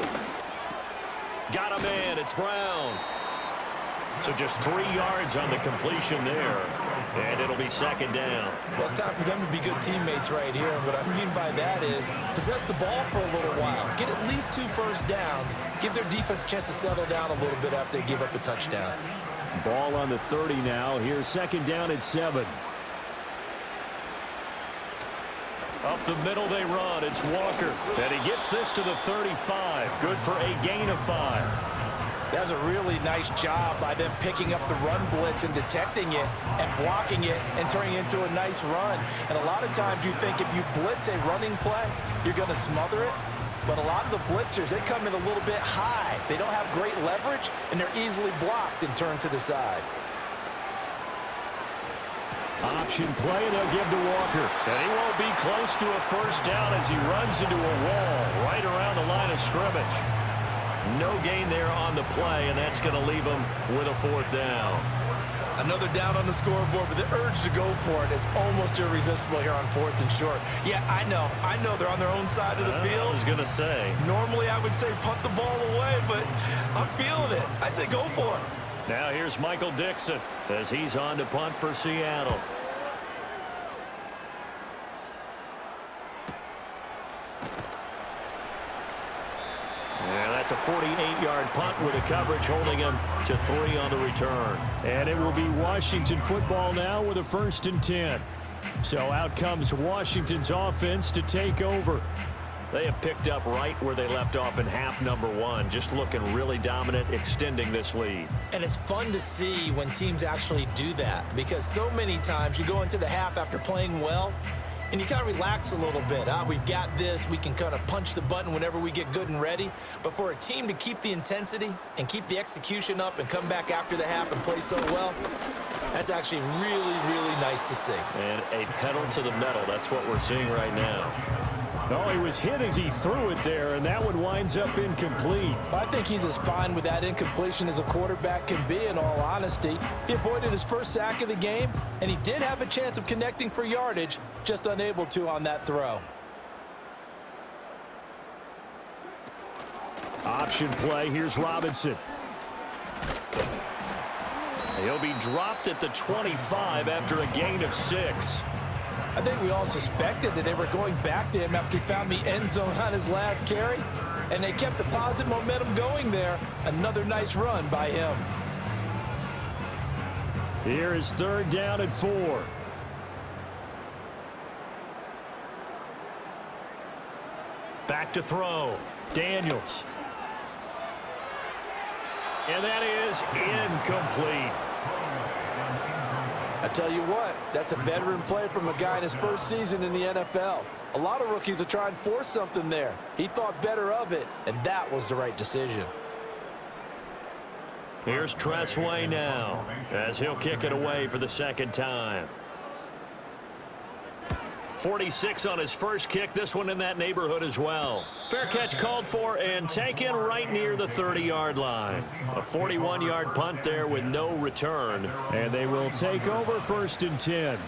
Got him in. It's Brown. So just 3 yards on the completion there. And it'll be second down. Well, it's time for them to be good teammates right here. And what I mean by that is possess the ball for a little while. Get at least 2 first downs. Give their defense a chance to settle down a little bit after they give up a touchdown. Ball on the 30 now. Here's second down at 7. Up the middle they run. It's Walker. And he gets this to the 35. Good for a gain of 5. That was a really nice job by them picking up the run blitz and detecting it and blocking it and turning it into a nice run. And a lot of times you think if you blitz a running play, you're going to smother it. But a lot of the blitzers, they come in a little bit high. They don't have great leverage, and they're easily blocked and turned to the side. Option play, and they'll give to Walker. And he won't be close to a first down as he runs into a wall right around the line of scrimmage. No gain there on the play, and that's going to leave him with a 4th down. Another down on the scoreboard, but the urge to go for it is almost irresistible here on 4th and short. Yeah, I know they're on their own side of the field. I was going to say. Normally I would say punt the ball away, but I'm feeling it. I say go for it. Now here's Michael Dixon as he's on to punt for Seattle. That's a 48-yard punt with a coverage holding him to 3 on the return. And it will be Washington football now with a 1st and 10. So out comes Washington's offense to take over. They have picked up right where they left off in half number 1, just looking really dominant, extending this lead. And it's fun to see when teams actually do that, because so many times you go into the half after playing well, and you kind of relax a little bit. We've got this. We can kind of punch the button whenever we get good and ready. But for a team to keep the intensity and keep the execution up and come back after the half and play so well, that's actually really, really nice to see. And a pedal to the metal. That's what we're seeing right now. Oh, he was hit as he threw it there, and that one winds up incomplete. I think he's as fine with that incompletion as a quarterback can be, in all honesty. He avoided his first sack of the game, and he did have a chance of connecting for yardage, just unable to on that throw. Option play. Here's Robinson. He'll be dropped at the 25 after a gain of 6. I think we all suspected that they were going back to him after he found the end zone on his last carry, and they kept the positive momentum going there. Another nice run by him. Here is 3rd down at 4. Back to throw. Daniels. And that is incomplete. I tell you what, that's a veteran play from a guy in his first season in the NFL. A lot of rookies are trying to force something there. He thought better of it, and that was the right decision. Here's Tressway now as he'll kick it away for the 2nd time. 46 on his first kick. This one in that neighborhood as well. Fair catch called for and taken right near the 30-yard line. A 41-yard punt there with no return. And they will take over 1st and 10.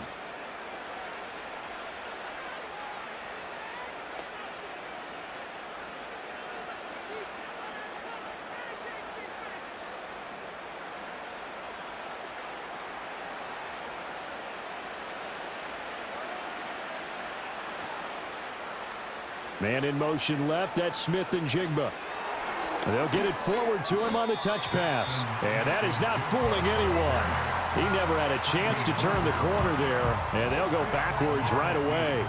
Man in motion left, that's Smith and Jigba. They'll get it forward to him on the touch pass. And that is not fooling anyone. He never had a chance to turn the corner there, and they'll go backwards right away.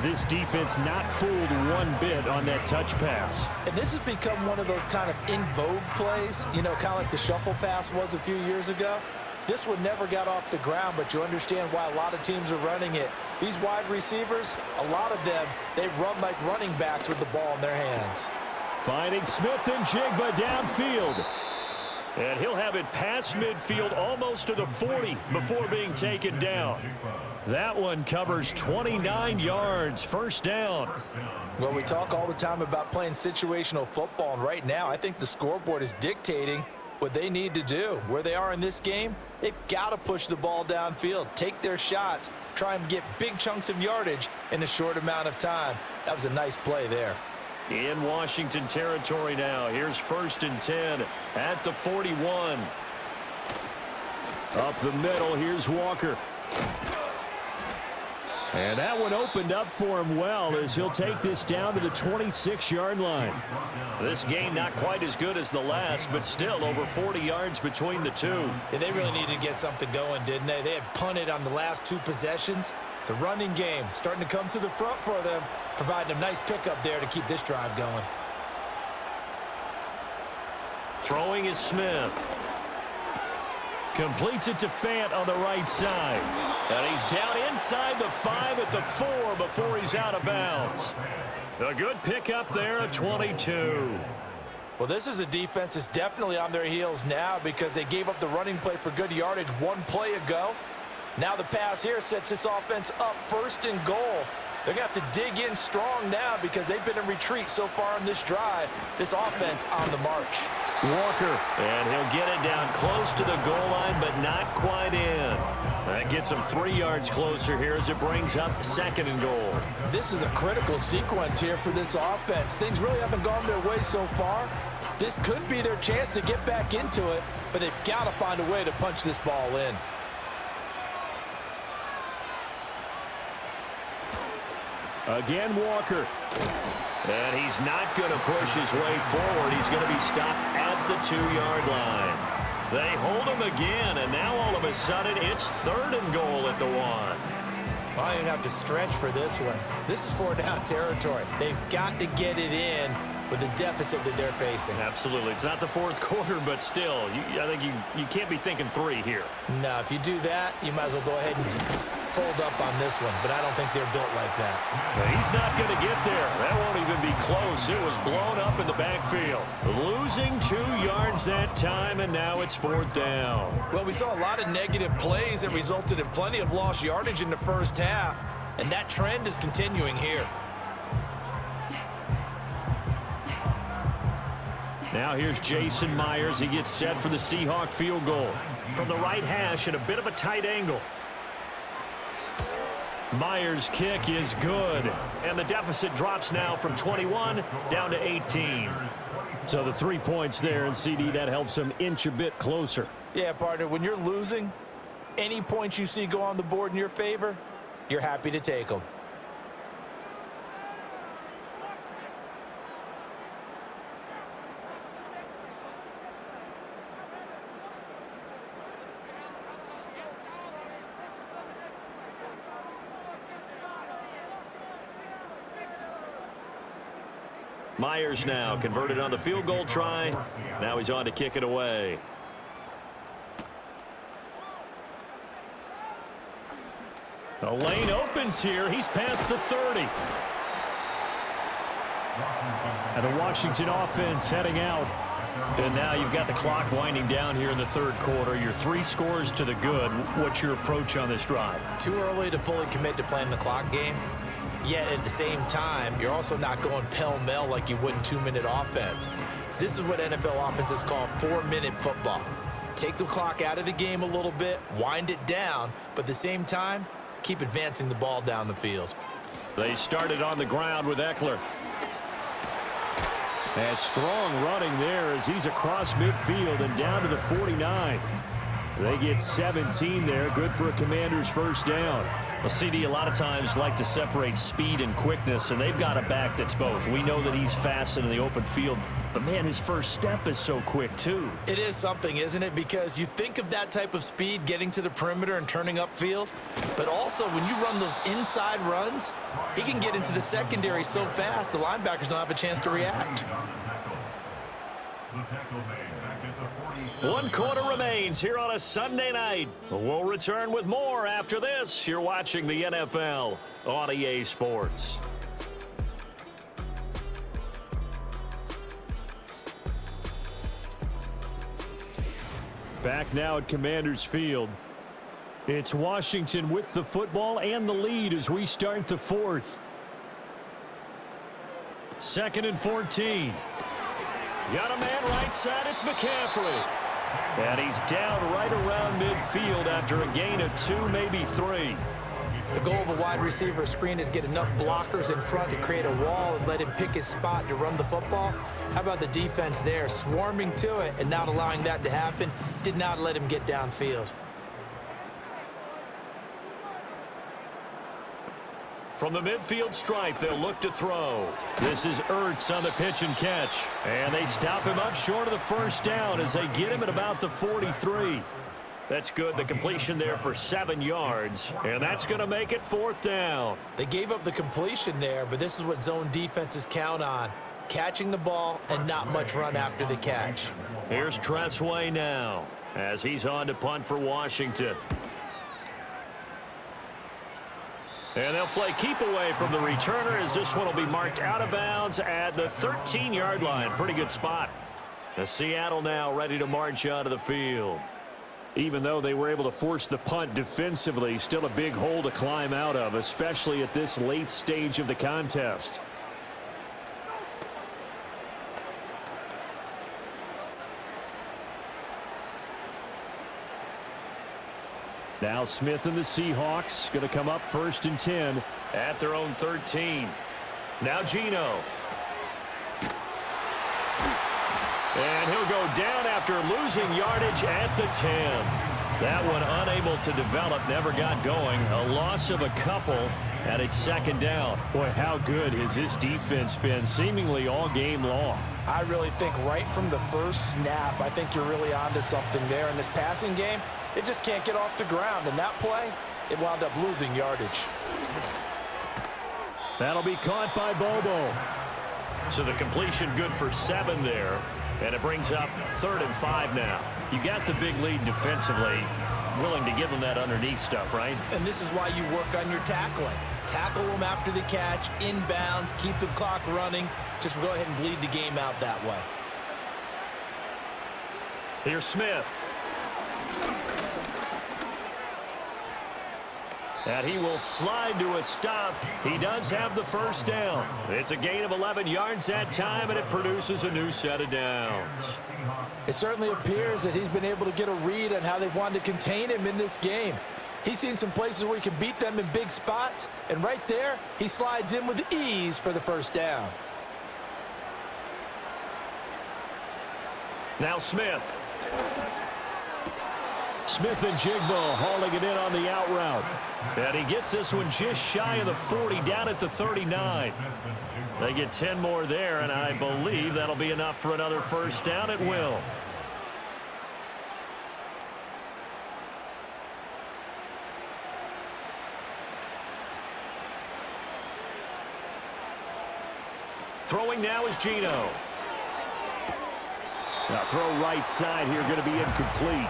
This defense not fooled one bit on that touch pass. And this has become one of those kind of in vogue plays, you know, kind of like the shuffle pass was a few years ago. This one never got off the ground, but you understand why a lot of teams are running it. These wide receivers, a lot of them, they run like running backs with the ball in their hands. Finding Smith and Jigba downfield. And he'll have it past midfield almost to the 40 before being taken down. That one covers 29 yards, 1st down. Well, we talk all the time about playing situational football, and right now I think the scoreboard is dictating what they need to do. Where they are in this game, they've got to push the ball downfield, take their shots, try and get big chunks of yardage in a short amount of time. That was a nice play there. In Washington territory now. Here's 1st and 10 at the 41. Up the middle, here's Walker. And that one opened up for him well as he'll take this down to the 26-yard line. This game not quite as good as the last, but still over 40 yards between the two. Yeah, they really needed to get something going, didn't they? They had punted on the last 2 possessions. The running game starting to come to the front for them, providing a nice pickup there to keep this drive going. Throwing is Smith. Completes it to Fant on the right side. And he's down inside the 5 at the 4 before he's out of bounds. A good pickup there at 22. Well, this is a defense that's definitely on their heels now because they gave up the running play for good yardage 1 play ago. Now the pass here sets this offense up 1st and goal. They're going to have to dig in strong now because they've been in retreat so far on this drive. This offense on the march. Walker. And he'll get it down close to the goal line, but not quite in. That gets him 3 yards closer here as it brings up 2nd and goal. This is a critical sequence here for this offense. Things really haven't gone their way so far. This could be their chance to get back into it, but they've got to find a way to punch this ball in. Again, Walker. And he's not going to push his way forward. He's going to be stopped at the 2-yard line. They hold him again, and now all of a sudden it's 3rd and goal at the 1. Well, I don't have to stretch for this one. This is 4-down territory. They've got to get it in with the deficit that they're facing. Absolutely. It's not the 4th quarter, but still, I think you can't be thinking 3 here. No, if you do that, you might as well go ahead and fold up on this one, but I don't think they're built like that. He's not going to get there. That won't even be close. It was blown up in the backfield. Losing 2 yards that time, and now it's 4th down. Well, we saw a lot of negative plays that resulted in plenty of lost yardage in the first half, and that trend is continuing here. Now here's Jason Myers. He gets set for the Seahawk field goal. From the right hash at a bit of a tight angle. Myers' kick is good. And the deficit drops now from 21 down to 18. So the 3 points there, and CD, that helps them inch a bit closer. Yeah, partner, when you're losing, any points you see go on the board in your favor, you're happy to take them. Myers now converted on the field goal try. Now he's on to kick it away. The lane opens here. He's past the 30. And the Washington offense heading out. And now you've got the clock winding down here in the 3rd quarter. You're 3 scores to the good. What's your approach on this drive? Too early to fully commit to playing the clock game. Yet at the same time, you're also not going pell-mell like you would in 2-minute offense. This is what NFL offenses call 4-minute football. Take the clock out of the game a little bit, wind it down, but at the same time, keep advancing the ball down the field. They started on the ground with Eckler. And strong running there as he's across midfield and down to the 49. They get 17 there. Good for a Commander's 1st down. Well, CD a lot of times like to separate speed and quickness, and they've got a back that's both. We know that he's fast in the open field, but, man, his first step is so quick, too. It is something, isn't it? Because you think of that type of speed getting to the perimeter and turning upfield, but also when you run those inside runs, he can get into the secondary so fast the linebackers don't have a chance to react. 1 quarter remains here on a Sunday night. We'll return with more after this. You're watching the NFL on EA Sports. Back now at Commander's Field. It's Washington with the football and the lead as we start the 4th. 2nd and 14. Got a man right side. It's McCaffrey. And he's down right around midfield after a gain of 2, maybe 3. The goal of a wide receiver screen is get enough blockers in front to create a wall and let him pick his spot to run the football. How about the defense there, swarming to it and not allowing that to happen? Did not let him get downfield. From the midfield stripe, they'll look to throw. This is Ertz on the pitch and catch. And they stop him up short of the first down as they get him at about the 43. That's good. The completion there for 7 yards. And that's going to make it 4th down. They gave up the completion there, but this is what zone defenses count on. Catching the ball and not much run after the catch. Here's Tressway now as he's on to punt for Washington. And they'll play keep away from the returner as this one will be marked out of bounds at the 13-yard line. Pretty good spot. The Seattle now ready to march onto the field. Even though they were able to force the punt defensively, still a big hole to climb out of, especially at this late stage of the contest. Now Smith and the Seahawks going to come up 1st and 10. At their own 13. Now Geno. And he'll go down after losing yardage at the 10. That one unable to develop, never got going. A loss of a couple, and it's 2nd down. Boy, how good has this defense been seemingly all game long? I really think right from the first snap, I think you're really onto something there in this passing game. It just can't get off the ground. And that play, it wound up losing yardage. That'll be caught by Bobo. So the completion good for 7 there. And it brings up 3rd and 5 now. You got the big lead defensively. Willing to give them that underneath stuff, right? And this is why you work on your tackling. Tackle them after the catch, inbounds, keep the clock running. Just go ahead and bleed the game out that way. Here's Smith. And he will slide to a stop. He does have the 1st down. It's a gain of 11 yards that time, and it produces a new set of downs. It certainly appears that he's been able to get a read on how they've wanted to contain him in this game. He's seen some places where he can beat them in big spots, and right there, he slides in with ease for the 1st down. Now Smith. Smith and Jigbo hauling it in on the out route. And he gets this one just shy of the 40, down at the 39. They get 10 more there, and I believe that'll be enough for another 1st down. It will. Throwing now is Geno. Now throw right side here, going to be incomplete.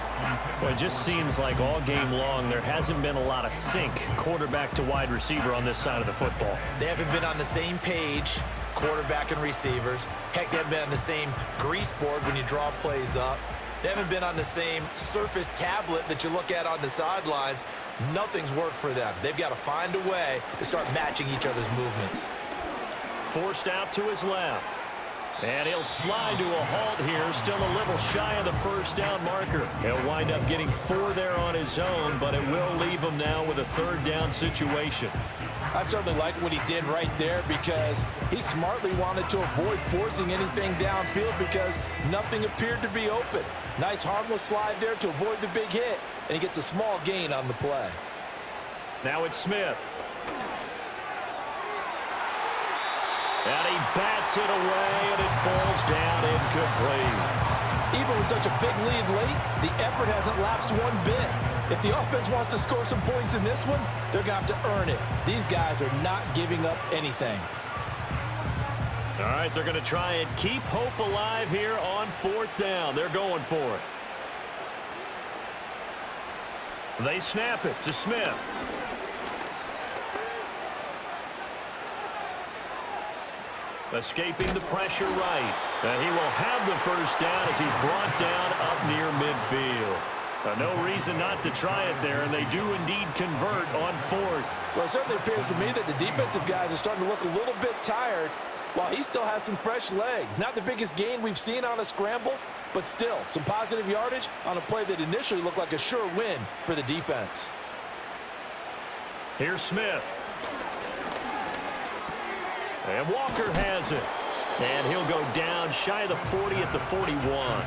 Well, it just seems like all game long there hasn't been a lot of sync quarterback to wide receiver on this side of the football. They haven't been on the same page, quarterback and receivers. Heck, they haven't been on the same grease board when you draw plays up. They haven't been on the same surface tablet that you look at on the sidelines. Nothing's worked for them. They've got to find a way to start matching each other's movements. Forced out to his left. And he'll slide to a halt here, still a little shy of the 1st down marker. He'll wind up getting 4 there on his own, but it will leave him now with a 3rd down situation. I certainly like what he did right there because he smartly wanted to avoid forcing anything downfield because nothing appeared to be open. Nice harmless slide there to avoid the big hit, and he gets a small gain on the play. Now it's Smith. And he bats it away, and it falls down incomplete. Even with such a big lead late, the effort hasn't lapsed one bit. If the offense wants to score some points in this one, they're going to have to earn it. These guys are not giving up anything. All right, they're going to try and keep hope alive here on 4th down. They're going for it. They snap it to Smith. Escaping the pressure right. And he will have the 1st down as he's brought down up near midfield. No reason not to try it there, and they do indeed convert on 4th. Well, it certainly appears to me that the defensive guys are starting to look a little bit tired. while he still has some fresh legs. Not the biggest gain we've seen on a scramble, but still some positive yardage on a play that initially looked like a sure win for the defense. Here's Smith. And Walker has it. And he'll go down shy of the 40 at the 41.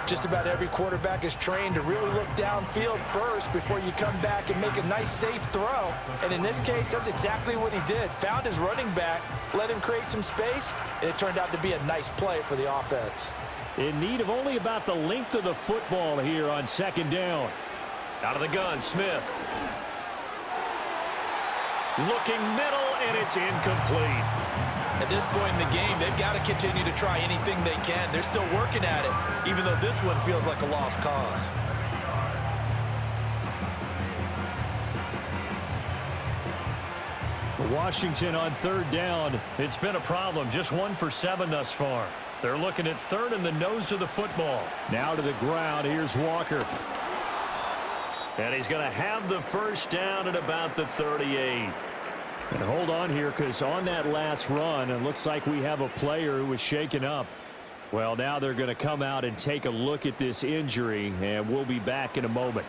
Just about every quarterback is trained to really look downfield first before you come back and make a nice, safe throw. And in this case, that's exactly what he did. Found his running back, let him create some space, and it turned out to be a nice play for the offense. In need of only about the length of the football here on second down. Out of the gun, Smith. Looking middle, and it's incomplete. At this point in the game, they've got to continue to try anything they can. They're still working at it, even though this one feels like a lost cause. Washington on third down. It's been a problem. Just 1 for 7 thus far. They're looking at third in the nose of the football. Now to the ground. Here's Walker. And he's going to have the first down at about the 38. And hold on here, because on that last run, it looks like we have a player who was shaken up. Well, now they're going to come out and take a look at this injury, and we'll be back in a moment.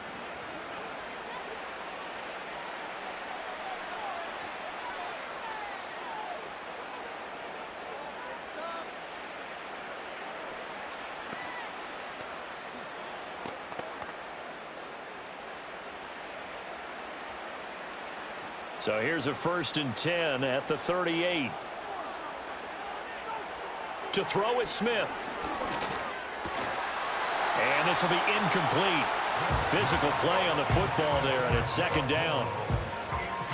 So here's a 1st and 10 at the 38. To throw is Smith. And this will be incomplete. Physical play on the football there, and it's second down.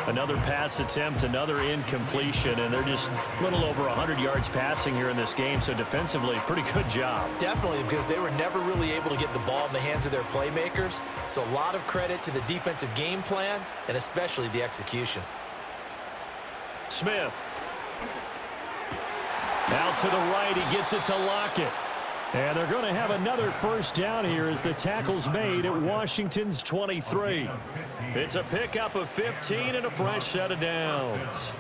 Another pass attempt, another incompletion, and they're just a little over 100 yards passing here in this game, so defensively, pretty good job. Definitely, because they were never really able to get the ball in the hands of their playmakers, so a lot of credit to the defensive game plan, and especially the execution. Smith. Out to the right, he gets it to Lockett. And they're going to have another first down here as the tackle's made at Washington's 23. It's a pickup of 15 and a fresh set of downs.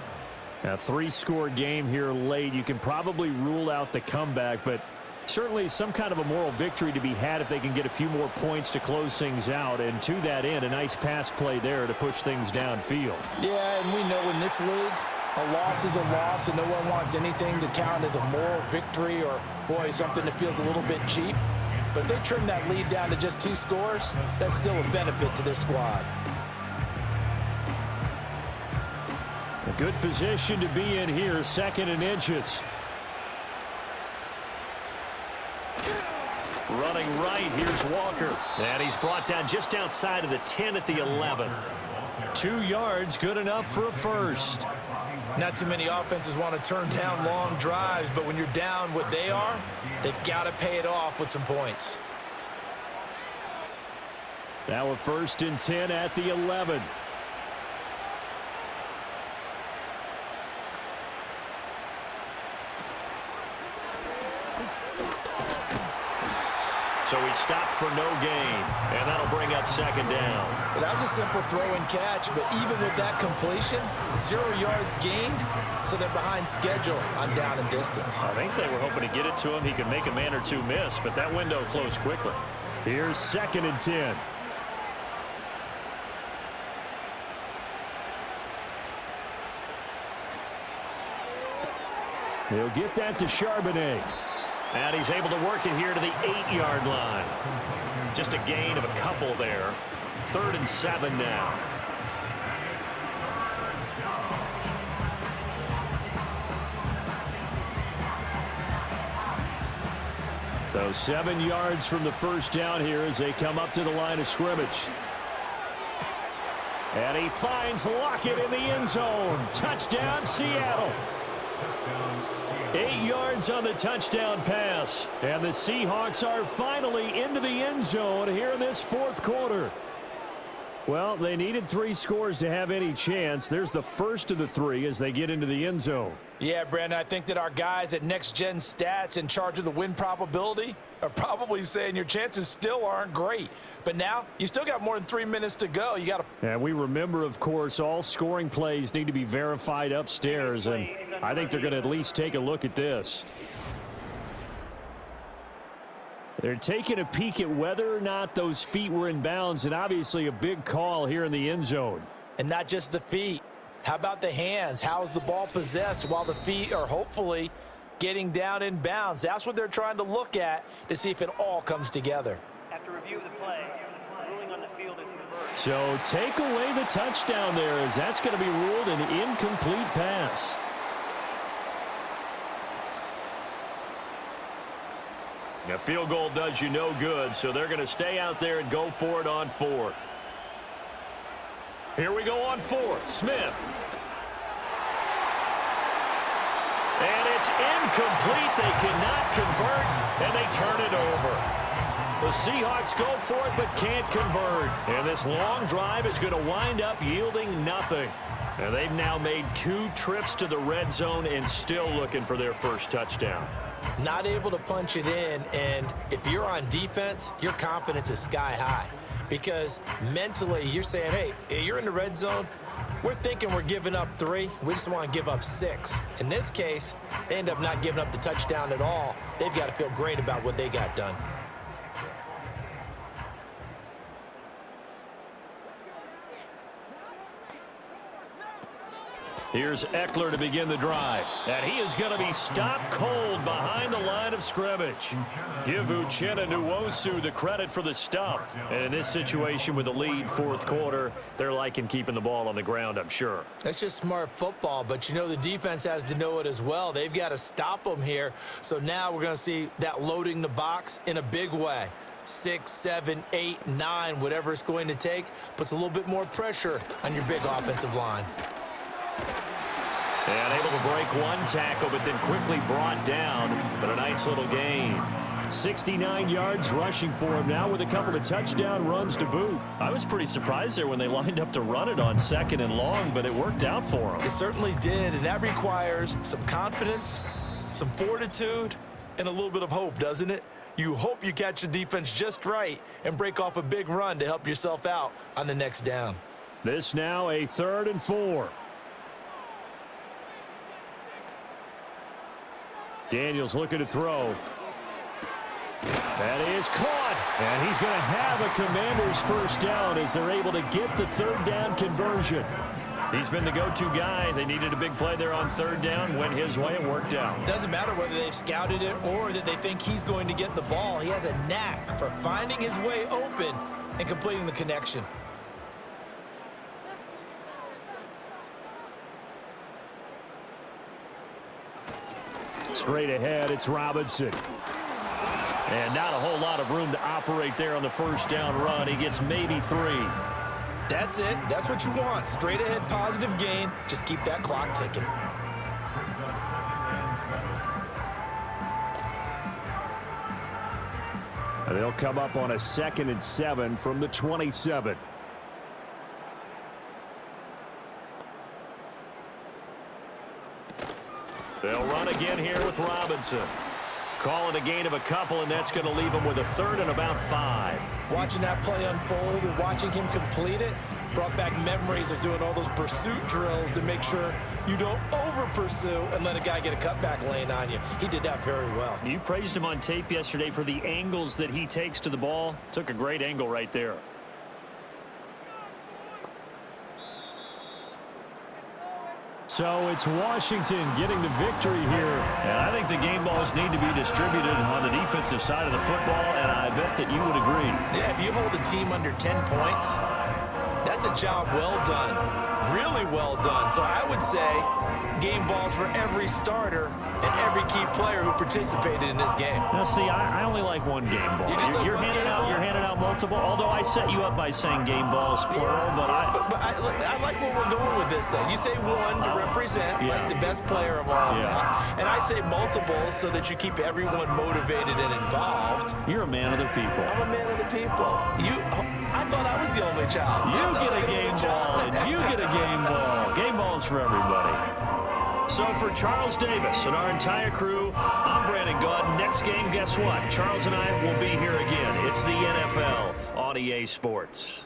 A 3-score game here late. You can probably rule out the comeback, but certainly some kind of a moral victory to be had if they can get a few more points to close things out. And to that end, a nice pass play there to push things downfield. Yeah, and we know in this league, a loss is a loss, and no one wants anything to count as a moral victory or, boy, something that feels a little bit cheap. But if they trim that lead down to just 2 scores, that's still a benefit to this squad. A good position to be in here, 2nd and inches. Running right, here's Walker. And he's brought down just outside of the 10 at the 11. 2 yards, good enough for a first. Not too many offenses want to turn down long drives, but when you're down what they are, they've got to pay it off with some points. Now a 1st and 10 at the 11. So he stopped for no gain, and that'll bring up 2nd down. Well, that was a simple throw and catch, but even with that completion, 0 yards gained, so they're behind schedule on down and distance. I think they were hoping to get it to him. He could make a man or 2 miss, but that window closed quickly. Here's 2nd and 10. He'll get that to Charbonnet. And he's able to work it here to the 8-yard line. Just a gain of a couple there. 3rd and 7 now. So 7 yards from the first down here as they come up to the line of scrimmage. And he finds Lockett in the end zone. Touchdown, Seattle. 8 yards on the touchdown pass. And the Seahawks are finally into the end zone here in this 4th quarter. Well, they needed 3 scores to have any chance. There's the first of the 3 as they get into the end zone. Yeah, Brandon, I think that our guys at Next Gen Stats in charge of the win probability are probably saying your chances still aren't great. But now you still got more than 3 minutes to go. You got to. And we remember, of course, all scoring plays need to be verified upstairs, and I think they're going to at least take a look at this. They're taking a peek at whether or not those feet were in bounds, and obviously a big call here in the end zone. And not just the feet. How about the hands? How is the ball possessed while the feet are hopefully getting down in bounds? That's what they're trying to look at to see if it all comes together. After review of the play, ruling on the field is reversed. So take away the touchdown there, as that's going to be ruled an incomplete pass. A field goal does you no good, so they're going to stay out there and go for it on 4th. Here we go on 4th. Smith. And it's incomplete. They cannot convert, and they turn it over. The Seahawks go for it but can't convert. And this long drive is going to wind up yielding nothing. And they've now made 2 trips to the red zone and still looking for their first touchdown. Not able to punch it in, and if you're on defense, your confidence is sky high. Because mentally, you're saying, hey, you're in the red zone. We're thinking we're giving up 3. We just want to give up 6. In this case, they end up not giving up the touchdown at all. They've got to feel great about what they got done. Here's Eckler to begin the drive. And he is going to be stopped cold behind the line of scrimmage. Give Uchenna Nwosu the credit for the stuff. And in this situation with the lead 4th quarter, they're liking keeping the ball on the ground, I'm sure. That's just smart football, but you know the defense has to know it as well. They've got to stop them here. So now we're going to see that loading the box in a big way. 6, 7, 8, 9, whatever it's going to take, puts a little bit more pressure on your big offensive line. And able to break 1 tackle, but then quickly brought down. But a nice little gain. 69 yards rushing for him now with a couple of touchdown runs to boot. I was pretty surprised there when they lined up to run it on 2nd and long, but it worked out for them. It certainly did, and that requires some confidence, some fortitude, and a little bit of hope, doesn't it? You hope you catch the defense just right and break off a big run to help yourself out on the next down. This now a 3rd and 4. Daniels looking to throw. That is caught. And he's going to have a Commanders first down as they're able to get the 3rd down conversion. He's been the go-to guy. They needed a big play there on 3rd down. Went his way and worked out. Doesn't matter whether they've scouted it or that they think he's going to get the ball. He has a knack for finding his way open and completing the connection. Straight ahead, it's Robinson. And not a whole lot of room to operate there on the first down run. He gets maybe 3. That's it. That's what you want. Straight ahead, positive gain. Just keep that clock ticking. And they'll come up on a 2nd and 7 from the 27. They'll run again here with Robinson. Calling a gain of a couple, and that's going to leave him with a 3rd and about 5. Watching that play unfold and watching him complete it brought back memories of doing all those pursuit drills to make sure you don't over-pursue and let a guy get a cutback lane on you. He did that very well. You praised him on tape yesterday for the angles that he takes to the ball. Took a great angle right there. So it's Washington getting the victory here. And I think the game balls need to be distributed on the defensive side of the football, and I bet that you would agree. Yeah, if you hold a team under 10 points, that's a job well done. Really well done. So I would say game balls for every starter and every key player who participated in this game. Now, see, I only like one game ball. You're handing out multiple, although I set you up by saying game balls, plural, but I like where we're going with this. You say one to represent, like the best player of all of that, and I say multiples so that you keep everyone motivated and involved. You're a man of the people. I'm a man of the people. I thought I was the only child. You get a game ball, and you get a game ball. Game balls for everybody. So for Charles Davis and our entire crew, I'm Brandon Gaudin. Next game, guess what? Charles and I will be here again. It's the NFL on EA Sports.